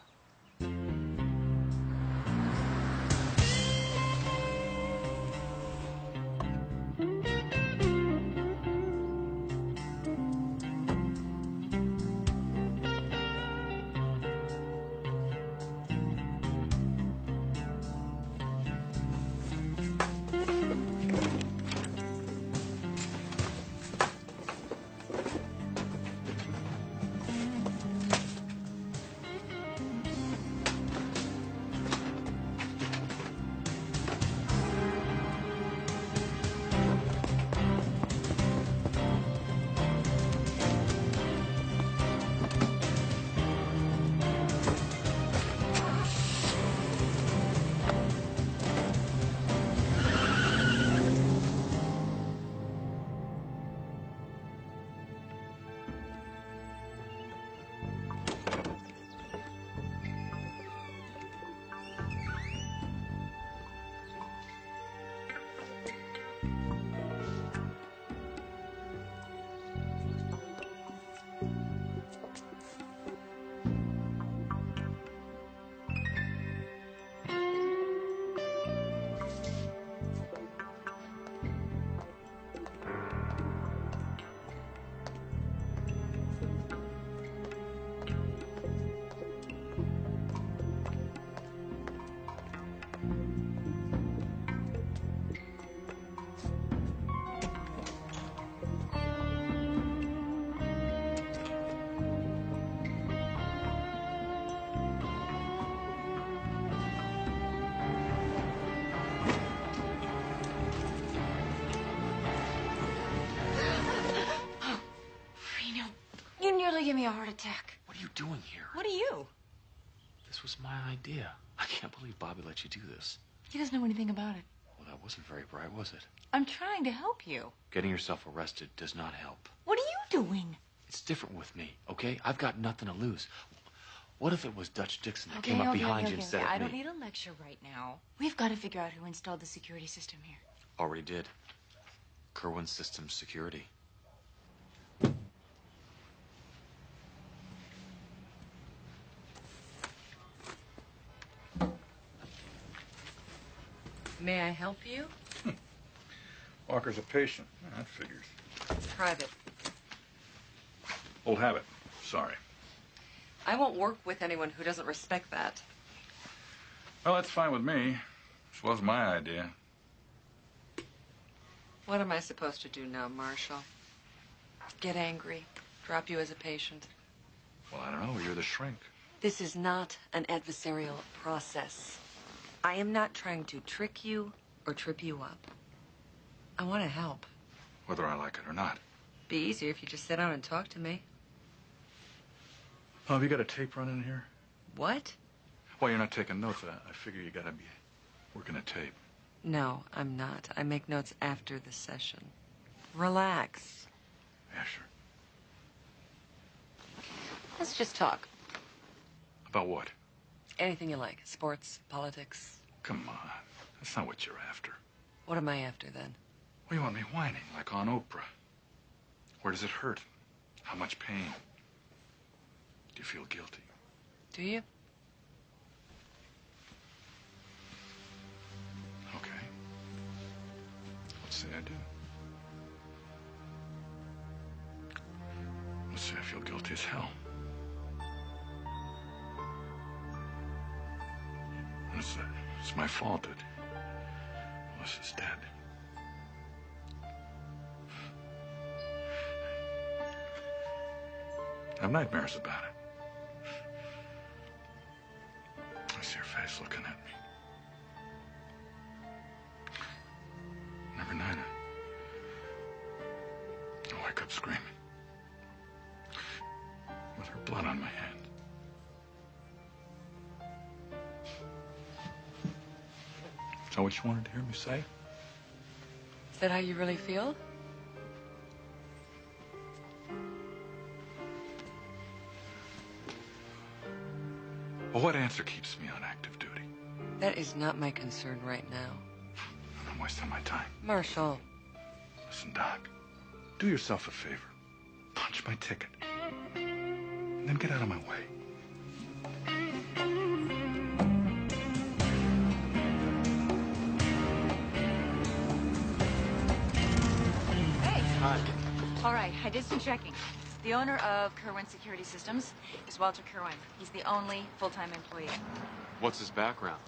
nearly gave me a heart attack. What are you doing here? What are you? This was my idea. I can't believe Bobby let you do this. He doesn't know anything about it. Well, that wasn't very bright, was it? I'm trying to help you. Getting yourself arrested does not help. What are you doing? It's different with me, okay? I've got nothing to lose. What if it was Dutch Dixon that came up behind you instead of me? I don't need a lecture right now. We've got to figure out who installed the security system here. Already did. Kerwin Systems Security. May I help you? Walker's a patient. That figures. Private. Old habit. Sorry. I won't work with anyone who doesn't respect that. Well, that's fine with me. This was my idea. What am I supposed to do now, Marshal? Get angry? Drop you as a patient? Well, I don't know. You're the shrink. This is not an adversarial process. I am not trying to trick you or trip you up. I want to help. Whether I like it or not. Be easier if you just sit down and talk to me. Oh, have you got a tape running here? What? Well, you're not taking notes. I figure you gotta be working a tape. No, I'm not. I make notes after the session. Relax. Yeah, sure. Let's just talk. About what? Anything you like. Sports, politics. Come on. That's not what you're after. What am I after, then? Well, you want me whining, like on Oprah. Where does it hurt? How much pain? Do you feel guilty? Do you? Okay. Let's say I do. Let's say I feel guilty as hell. It's my fault that Melissa's dead. I have nightmares about it. I see her face looking at me. And every night I wake up screaming. With her blood on my hand. Is that what you wanted to hear me say? Is that how you really feel? Well, what answer keeps me on active duty? That is not my concern right now. I'm wasting my time. Marshal. Listen, Doc. Do yourself a favor. Punch my ticket. And then get out of my way. Hi. All right, I did some checking. The owner of Kerwin Security Systems is Walter Kerwin. He's the only full-time employee. What's his background?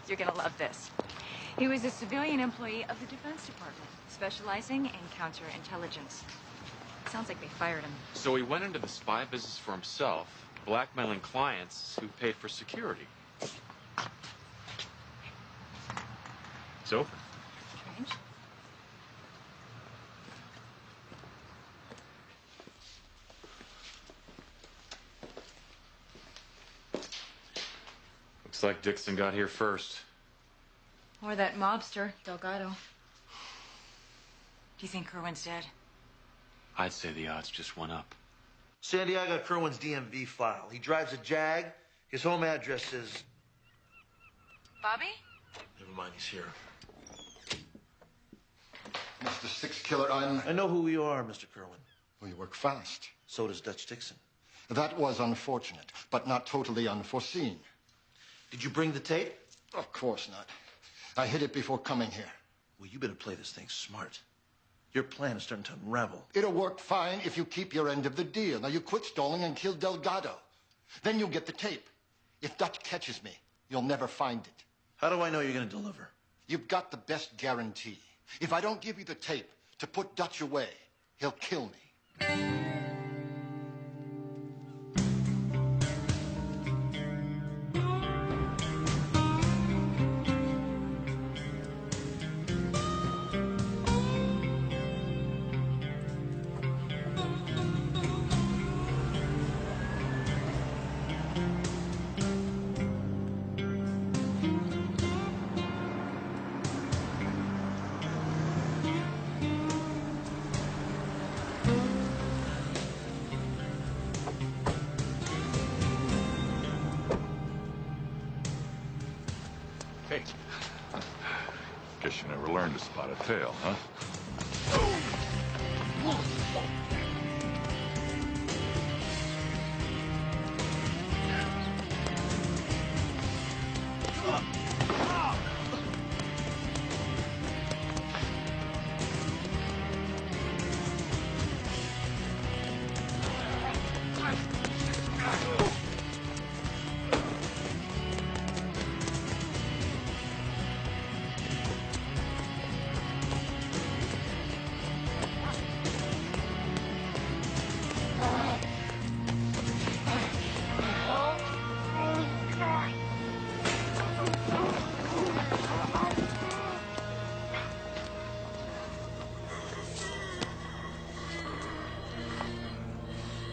You're gonna love this. He was a civilian employee of the Defense Department, specializing in counterintelligence. Sounds like they fired him. So he went into the spy business for himself, blackmailing clients who paid for security. It's open. Strange. Looks like Dixon got here first. Or that mobster, Delgado. Do you think Kerwin's dead? I'd say the odds just went up. Sandy, I got Kerwin's DMV file. He drives a Jag. His home address is... Bobby? Never mind, he's here. Mr. Six Killer, I know who you are, Mr. Kerwin. Well, you work fast. So does Dutch Dixon. That was unfortunate, but not totally unforeseen. Did you bring the tape? Of course not. I hid it before coming here. Well, you better play this thing smart. Your plan is starting to unravel. It'll work fine if you keep your end of the deal. Now, you quit stalling and kill Delgado. Then you'll get the tape. If Dutch catches me, you'll never find it. How do I know you're going to deliver? You've got the best guarantee. If I don't give you the tape to put Dutch away, he'll kill me. fish. You never learned to spot a tail, huh?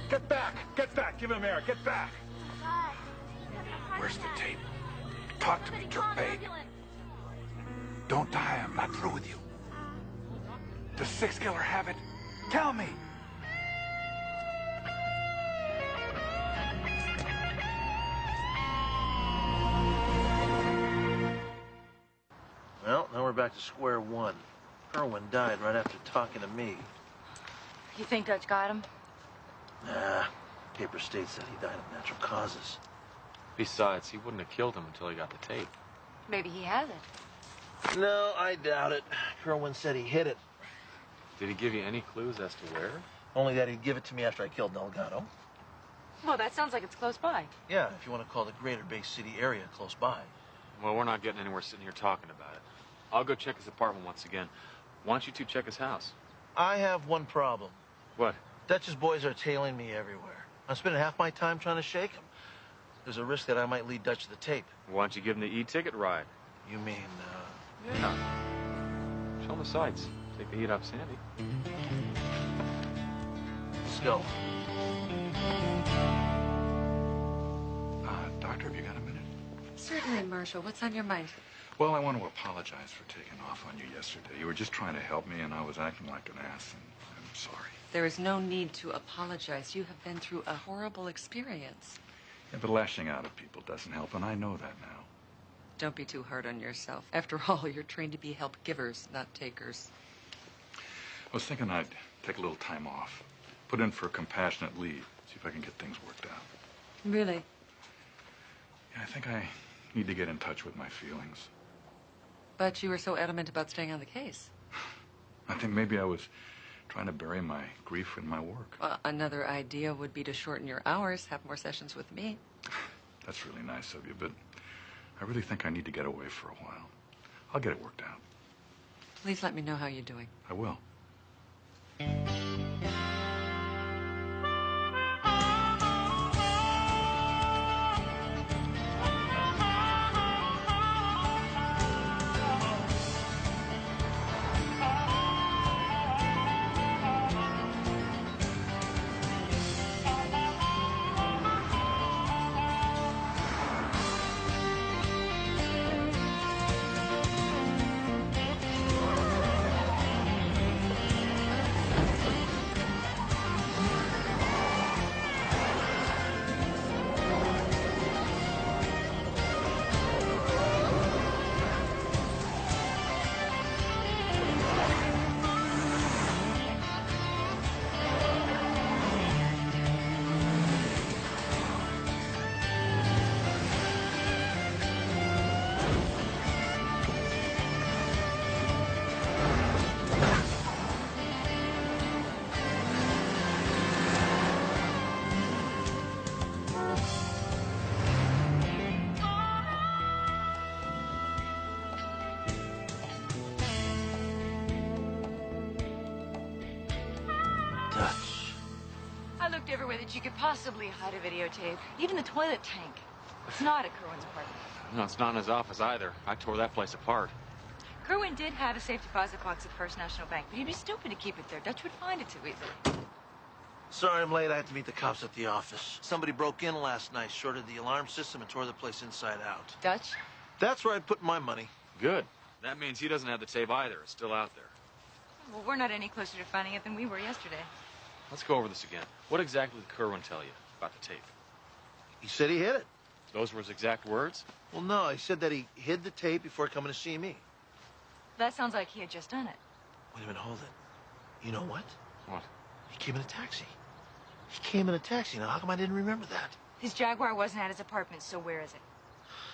Get back! Get back! Give him air! Get back! Where's the tape? Talk to me, jerkbait. Don't die. I'm not through with you. Does Six Killer have it? Tell me! Well, now we're back to square one. Irwin died right after talking to me. You think Dutch got him? Nah, paper states that he died of natural causes. Besides, he wouldn't have killed him until he got the tape. Maybe he has it. No, I doubt it. Irwin said he hid it. Did he give you any clues as to where? Only that he'd give it to me after I killed Delgado. Well, that sounds like it's close by. Yeah, if you want to call the greater Bay City area close by. Well, we're not getting anywhere sitting here talking about it. I'll go check his apartment once again. Why don't you two check his house? I have one problem. What? Dutch's boys are tailing me everywhere. I'm spending half my time trying to shake them. There's a risk that I might lead Dutch to the tape. Why don't you give him the e-ticket ride? You mean, Yeah. Show him the sights. Take the heat off Sandy. Let's go. Doctor, have you got a minute? Certainly, Marshal. What's on your mind? Well, I want to apologize for taking off on you yesterday. You were just trying to help me, and I was acting like an ass, and I'm sorry. There is no need to apologize. You have been through a horrible experience. Yeah, but lashing out at people doesn't help, and I know that now. Don't be too hard on yourself. After all, you're trained to be help givers, not takers. I was thinking I'd take a little time off, put in for a compassionate leave, see if I can get things worked out. Really? Yeah, I think I need to get in touch with my feelings. But you were so adamant about staying on the case. I think maybe I was trying to bury my grief in my work. Another idea would be to shorten your hours, have more sessions with me. That's really nice of you, but I really think I need to get away for a while. I'll get it worked out. Please let me know how you're doing. I will. Everywhere that you could possibly hide a videotape. Even the toilet tank. It's not at Kerwin's apartment. No, it's not in his office either. I tore that place apart. Kerwin did have a safe deposit box at First National Bank, but he'd be stupid to keep it there. Dutch would find it too easily. Sorry I'm late. I had to meet the cops at the office. Somebody broke in last night, shorted the alarm system, and tore the place inside out. Dutch? That's where I'd put my money. Good. That means he doesn't have the tape either. It's still out there. Well, we're not any closer to finding it than we were yesterday. Let's go over this again. What exactly did Kerwin tell you about the tape? He said he hid it. Those were his exact words? Well, no. He said that he hid the tape before coming to see me. That sounds like he had just done it. Wait a minute, hold it. You know what? What? He came in a taxi. He came in a taxi. Now, how come I didn't remember that? His Jaguar wasn't at his apartment, so where is it?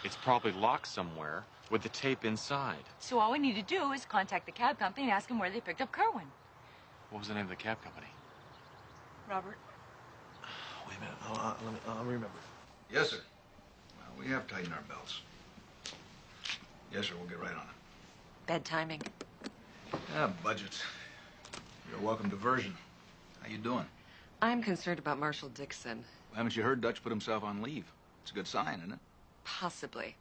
It's probably locked somewhere with the tape inside. So all we need to do is contact the cab company and ask them where they picked up Kerwin. What was the name of the cab company? Robert. Wait a minute. I'll remember. Yes, sir. Well, we have tightened our belts. Yes, sir. We'll get right on it. Bad timing. Budgets. You're a welcome diversion. How you doing? I'm concerned about Marshall Dixon. Haven't you heard Dutch put himself on leave? It's a good sign, isn't it? Possibly.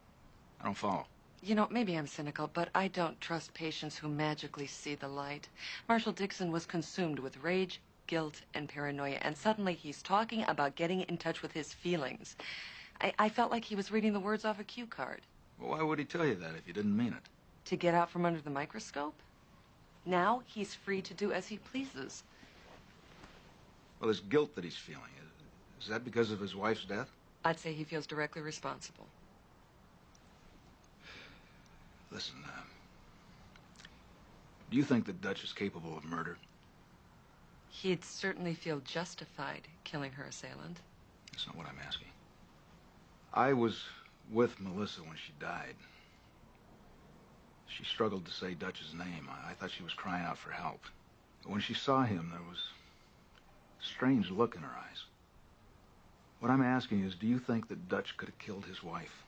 I don't follow. You know, maybe I'm cynical, but I don't trust patients who magically see the light. Marshall Dixon was consumed with rage, guilt, and paranoia, and suddenly he's talking about getting in touch with his feelings. I felt like he was reading the words off a cue card. Well, why would he tell you that if you didn't mean it? To get out from under the microscope? Now he's free to do as he pleases. Well, this guilt that he's feeling, is that because of his wife's death? I'd say he feels directly responsible. Listen, do you think that Dutch is capable of murder? He'd certainly feel justified killing her assailant. That's not what I'm asking. I was with Melissa when she died. She struggled to say Dutch's name. I thought she was crying out for help. But when she saw him, there was a strange look in her eyes. What I'm asking is, do you think that Dutch could have killed his wife?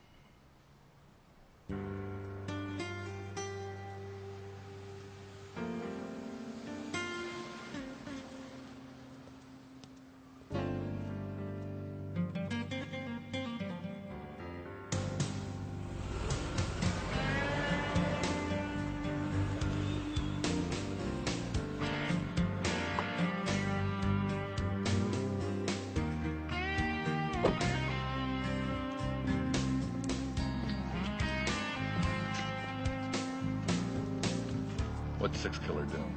What's Six Killer doing?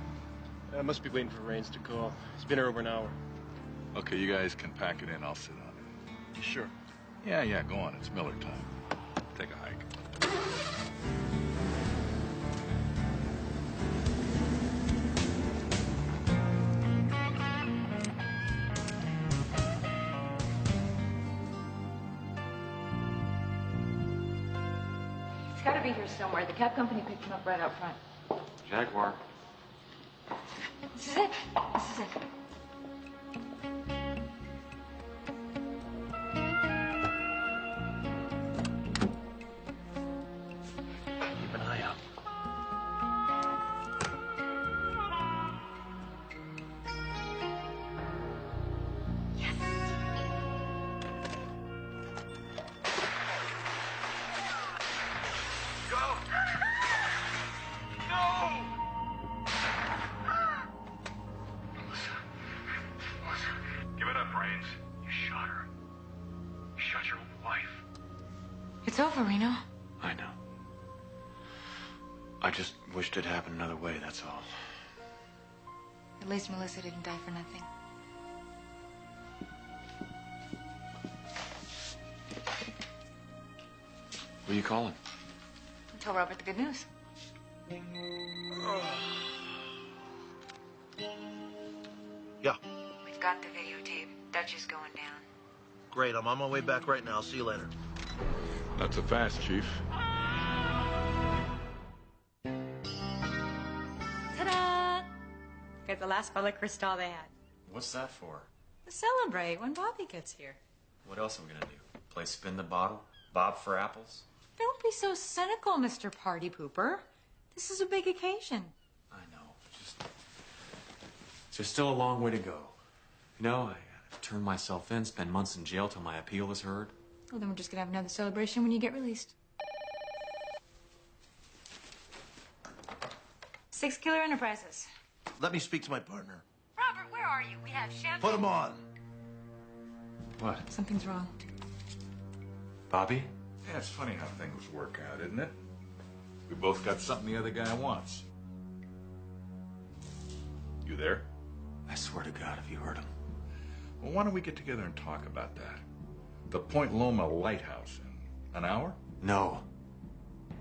I must be waiting for Rains to call. He's been here over an hour. Okay, you guys can pack it in. I'll sit on it. You sure? Yeah, go on. It's Miller time. Take a hike. It's got to be here somewhere. The cab company picked him up right out front. Jaguar. This is it. This is it. Keep an eye out. It's over, Reno. I know. I just wished it happened another way, that's all. At least Melissa didn't die for nothing. Who are you calling? Tell Robert the good news. Yeah, We've got the videotape. Dutch is going down. great. I'm on my way back right now. See you later. Not so fast, Chief. Ta-da! Got the last bottle of Cristal they had. What's that for? To celebrate when Bobby gets here. What else are we gonna do? Play spin the bottle? Bob for apples? Don't be so cynical, Mr. Party Pooper. This is a big occasion. I know. There's still a long way to go. You know, I've turned myself in, spend months in jail till my appeal is heard. Well, then we're just gonna have another celebration when you get released. Six Killer Enterprises. Let me speak to my partner. Robert, where are you? We have champagne. Put him on. What? Something's wrong. Bobby? Yeah, it's funny how things work out, isn't it? We both got something the other guy wants. You there? I swear to God, if you heard him. Well, why don't we get together and talk about that? The Point Loma Lighthouse in an hour? No.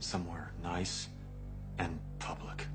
Somewhere nice, and public.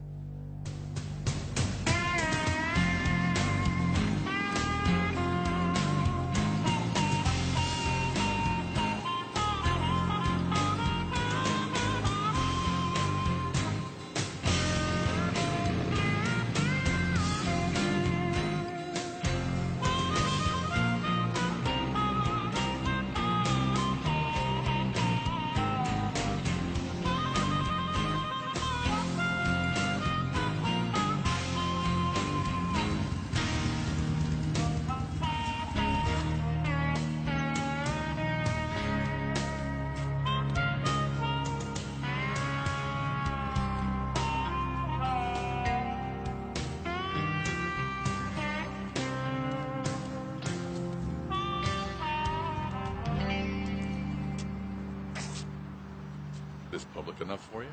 This public enough for you?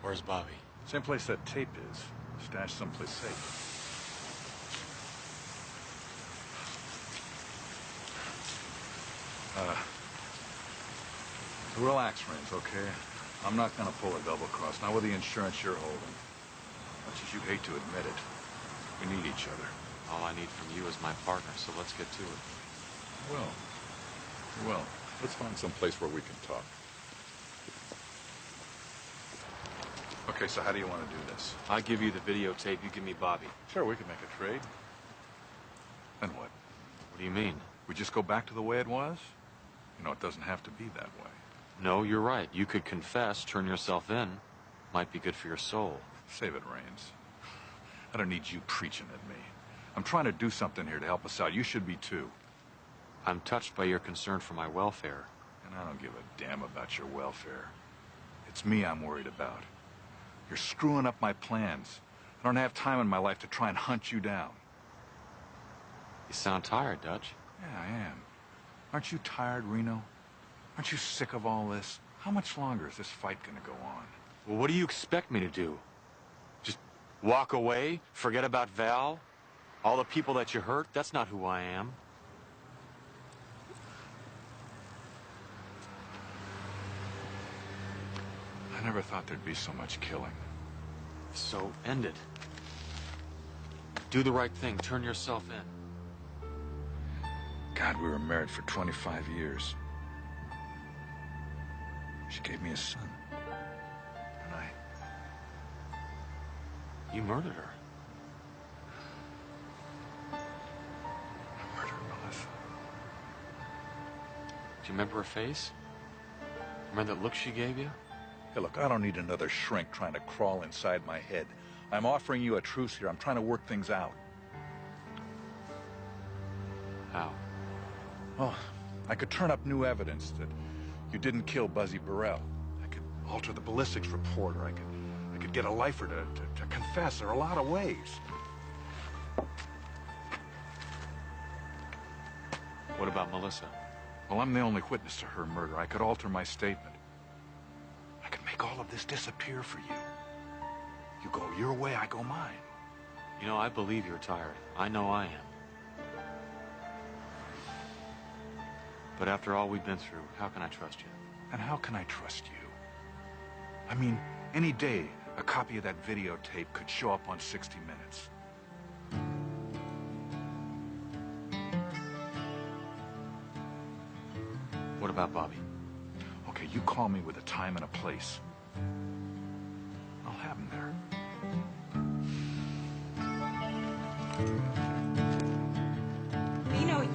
Where's Bobby? Same place that tape is. Stashed someplace safe. Relax, Rains, okay? I'm not gonna pull a double cross, not with the insurance you're holding. Much as you hate to admit it, we need each other. All I need from you is my partner, so let's get to it. Well, let's find some place where we can talk. Okay, so how do you want to do this? I give you the videotape, you give me Bobby. Sure, we can make a trade. Then what? What do you mean? We just go back to the way it was? You know, it doesn't have to be that way. No, you're right. You could confess, turn yourself in. Might be good for your soul. Save it, Rains. I don't need you preaching at me. I'm trying to do something here to help us out. You should be too. I'm touched by your concern for my welfare. And I don't give a damn about your welfare. It's me I'm worried about. You're screwing up my plans. I don't have time in my life to try and hunt you down. You sound tired, Dutch. Yeah, I am. Aren't you tired, Reno? Aren't you sick of all this? How much longer is this fight gonna go on? Well, what do you expect me to do? Just walk away? Forget about Val? All the people that you hurt? That's not who I am. I never thought there'd be so much killing. So end it. Do the right thing. Turn yourself in. God, we were married for 25 years. She gave me a son. And You murdered her. I murdered Melissa. Do you remember her face? Remember that look she gave you? Hey, look, I don't need another shrink trying to crawl inside my head. I'm offering you a truce here. I'm trying to work things out. How? Oh, I could turn up new evidence that you didn't kill Buzzy Burrell. I could alter the ballistics report, or I could get a lifer to confess. There are a lot of ways. What about Melissa? Well, I'm the only witness to her murder. I could alter my statement. I could make all of this disappear for you. You go your way, I go mine. You know, I believe you're tired. I know I am. But after all we've been through, how can I trust you? And how can I trust you? I mean, any day, a copy of that videotape could show up on 60 Minutes. What about Bobby? Okay, you call me with a time and a place. I'll have him there.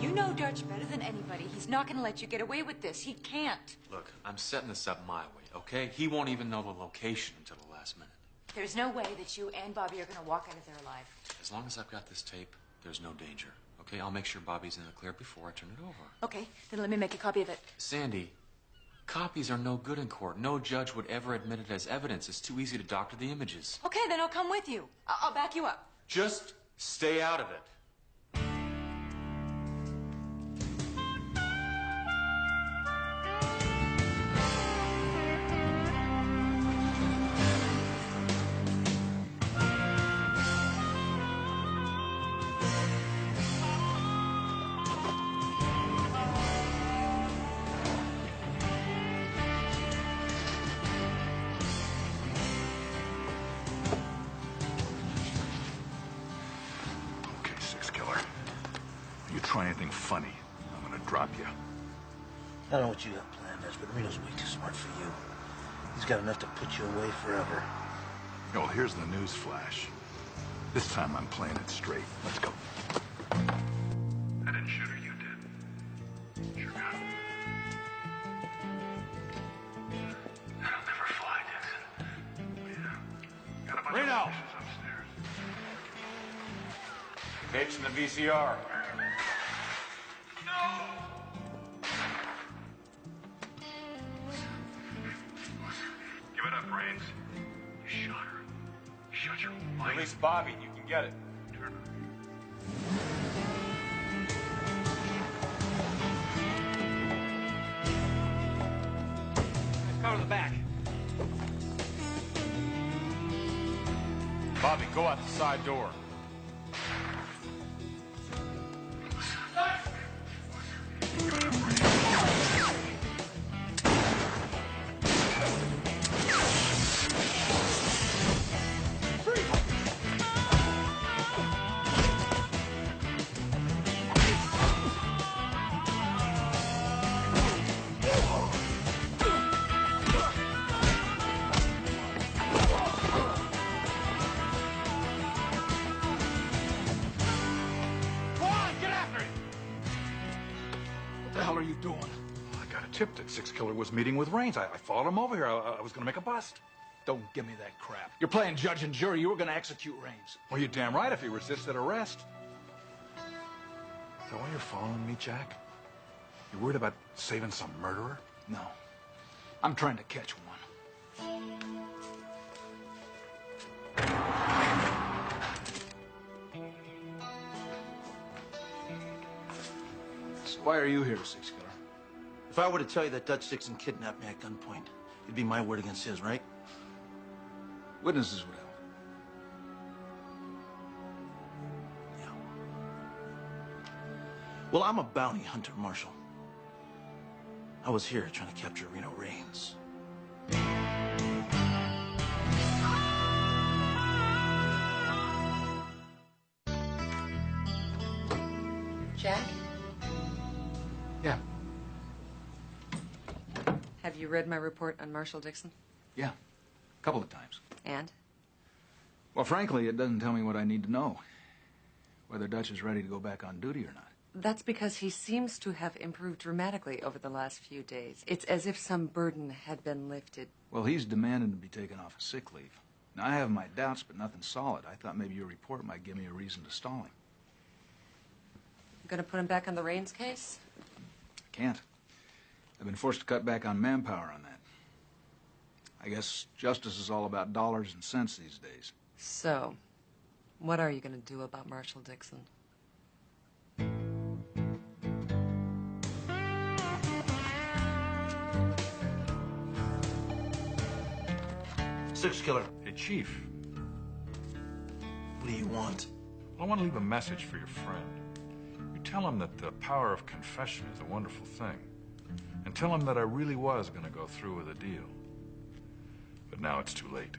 You know Dutch better than anybody. He's not going to let you get away with this. He can't. Look, I'm setting this up my way, okay? He won't even know the location until the last minute. There's no way that you and Bobby are going to walk out of there alive. As long as I've got this tape, there's no danger, okay? I'll make sure Bobby's in the clear before I turn it over. Okay, then let me make a copy of it. Sandy, copies are no good in court. No judge would ever admit it as evidence. It's too easy to doctor the images. Okay, then I'll come with you. I'll back you up. Just stay out of it. You try anything funny, I'm gonna drop you. I don't know what you got planned, Ez, but Reno's way too smart for you. He's got enough to put you away forever. Yeah, well, here's the news flash. This time I'm playing it straight. Let's go. I didn't shoot her, you did. Sure got it. That'll never fly, Dixon. Yeah. Got a bunch Reno! of witnesses upstairs. Tapes in the VCR. Give it up, Rains. You shot her. You shot your wife. Release Bobby, you can get it. Turner. Cover the back. Bobby, go out the side door. What the hell are you doing? I got a tip that Six Killer was meeting with Rains. I followed him over here. I was gonna make a bust. Don't give me that crap. You're playing judge and jury. You were gonna execute Rains. Well, you're damn right if he resisted arrest. Is that why you're following me, Jack? You worried about saving some murderer? No. I'm trying to catch one. So why are you here, Six Killer? If I were to tell you that Dutch Dixon kidnapped me at gunpoint, it'd be my word against his, right? Witnesses would help. Well, I'm a bounty hunter, Marshal. I was here trying to capture Reno Rains. Jack, Yeah. have you read my report on Marshal Dixon? Yeah. A couple of times. And? Well, frankly, it doesn't tell me what I need to know. Whether Dutch is ready to go back on duty or not. That's because he seems to have improved dramatically over the last few days. It's as if some burden had been lifted. Well, he's demanding to be taken off of sick leave. Now, I have my doubts, but nothing solid. I thought maybe your report might give me a reason to stall him. You gonna put him back on the Rains case? I can't. I've been forced to cut back on manpower on that. I guess justice is all about dollars and cents these days. So, what are you gonna do about Marshal Dixon? Six Killer. Hey, Chief. What do you want? Well, I want to leave a message for your friend. You tell him that the power of confession is a wonderful thing. And tell him that I really was going to go through with a deal. But now it's too late.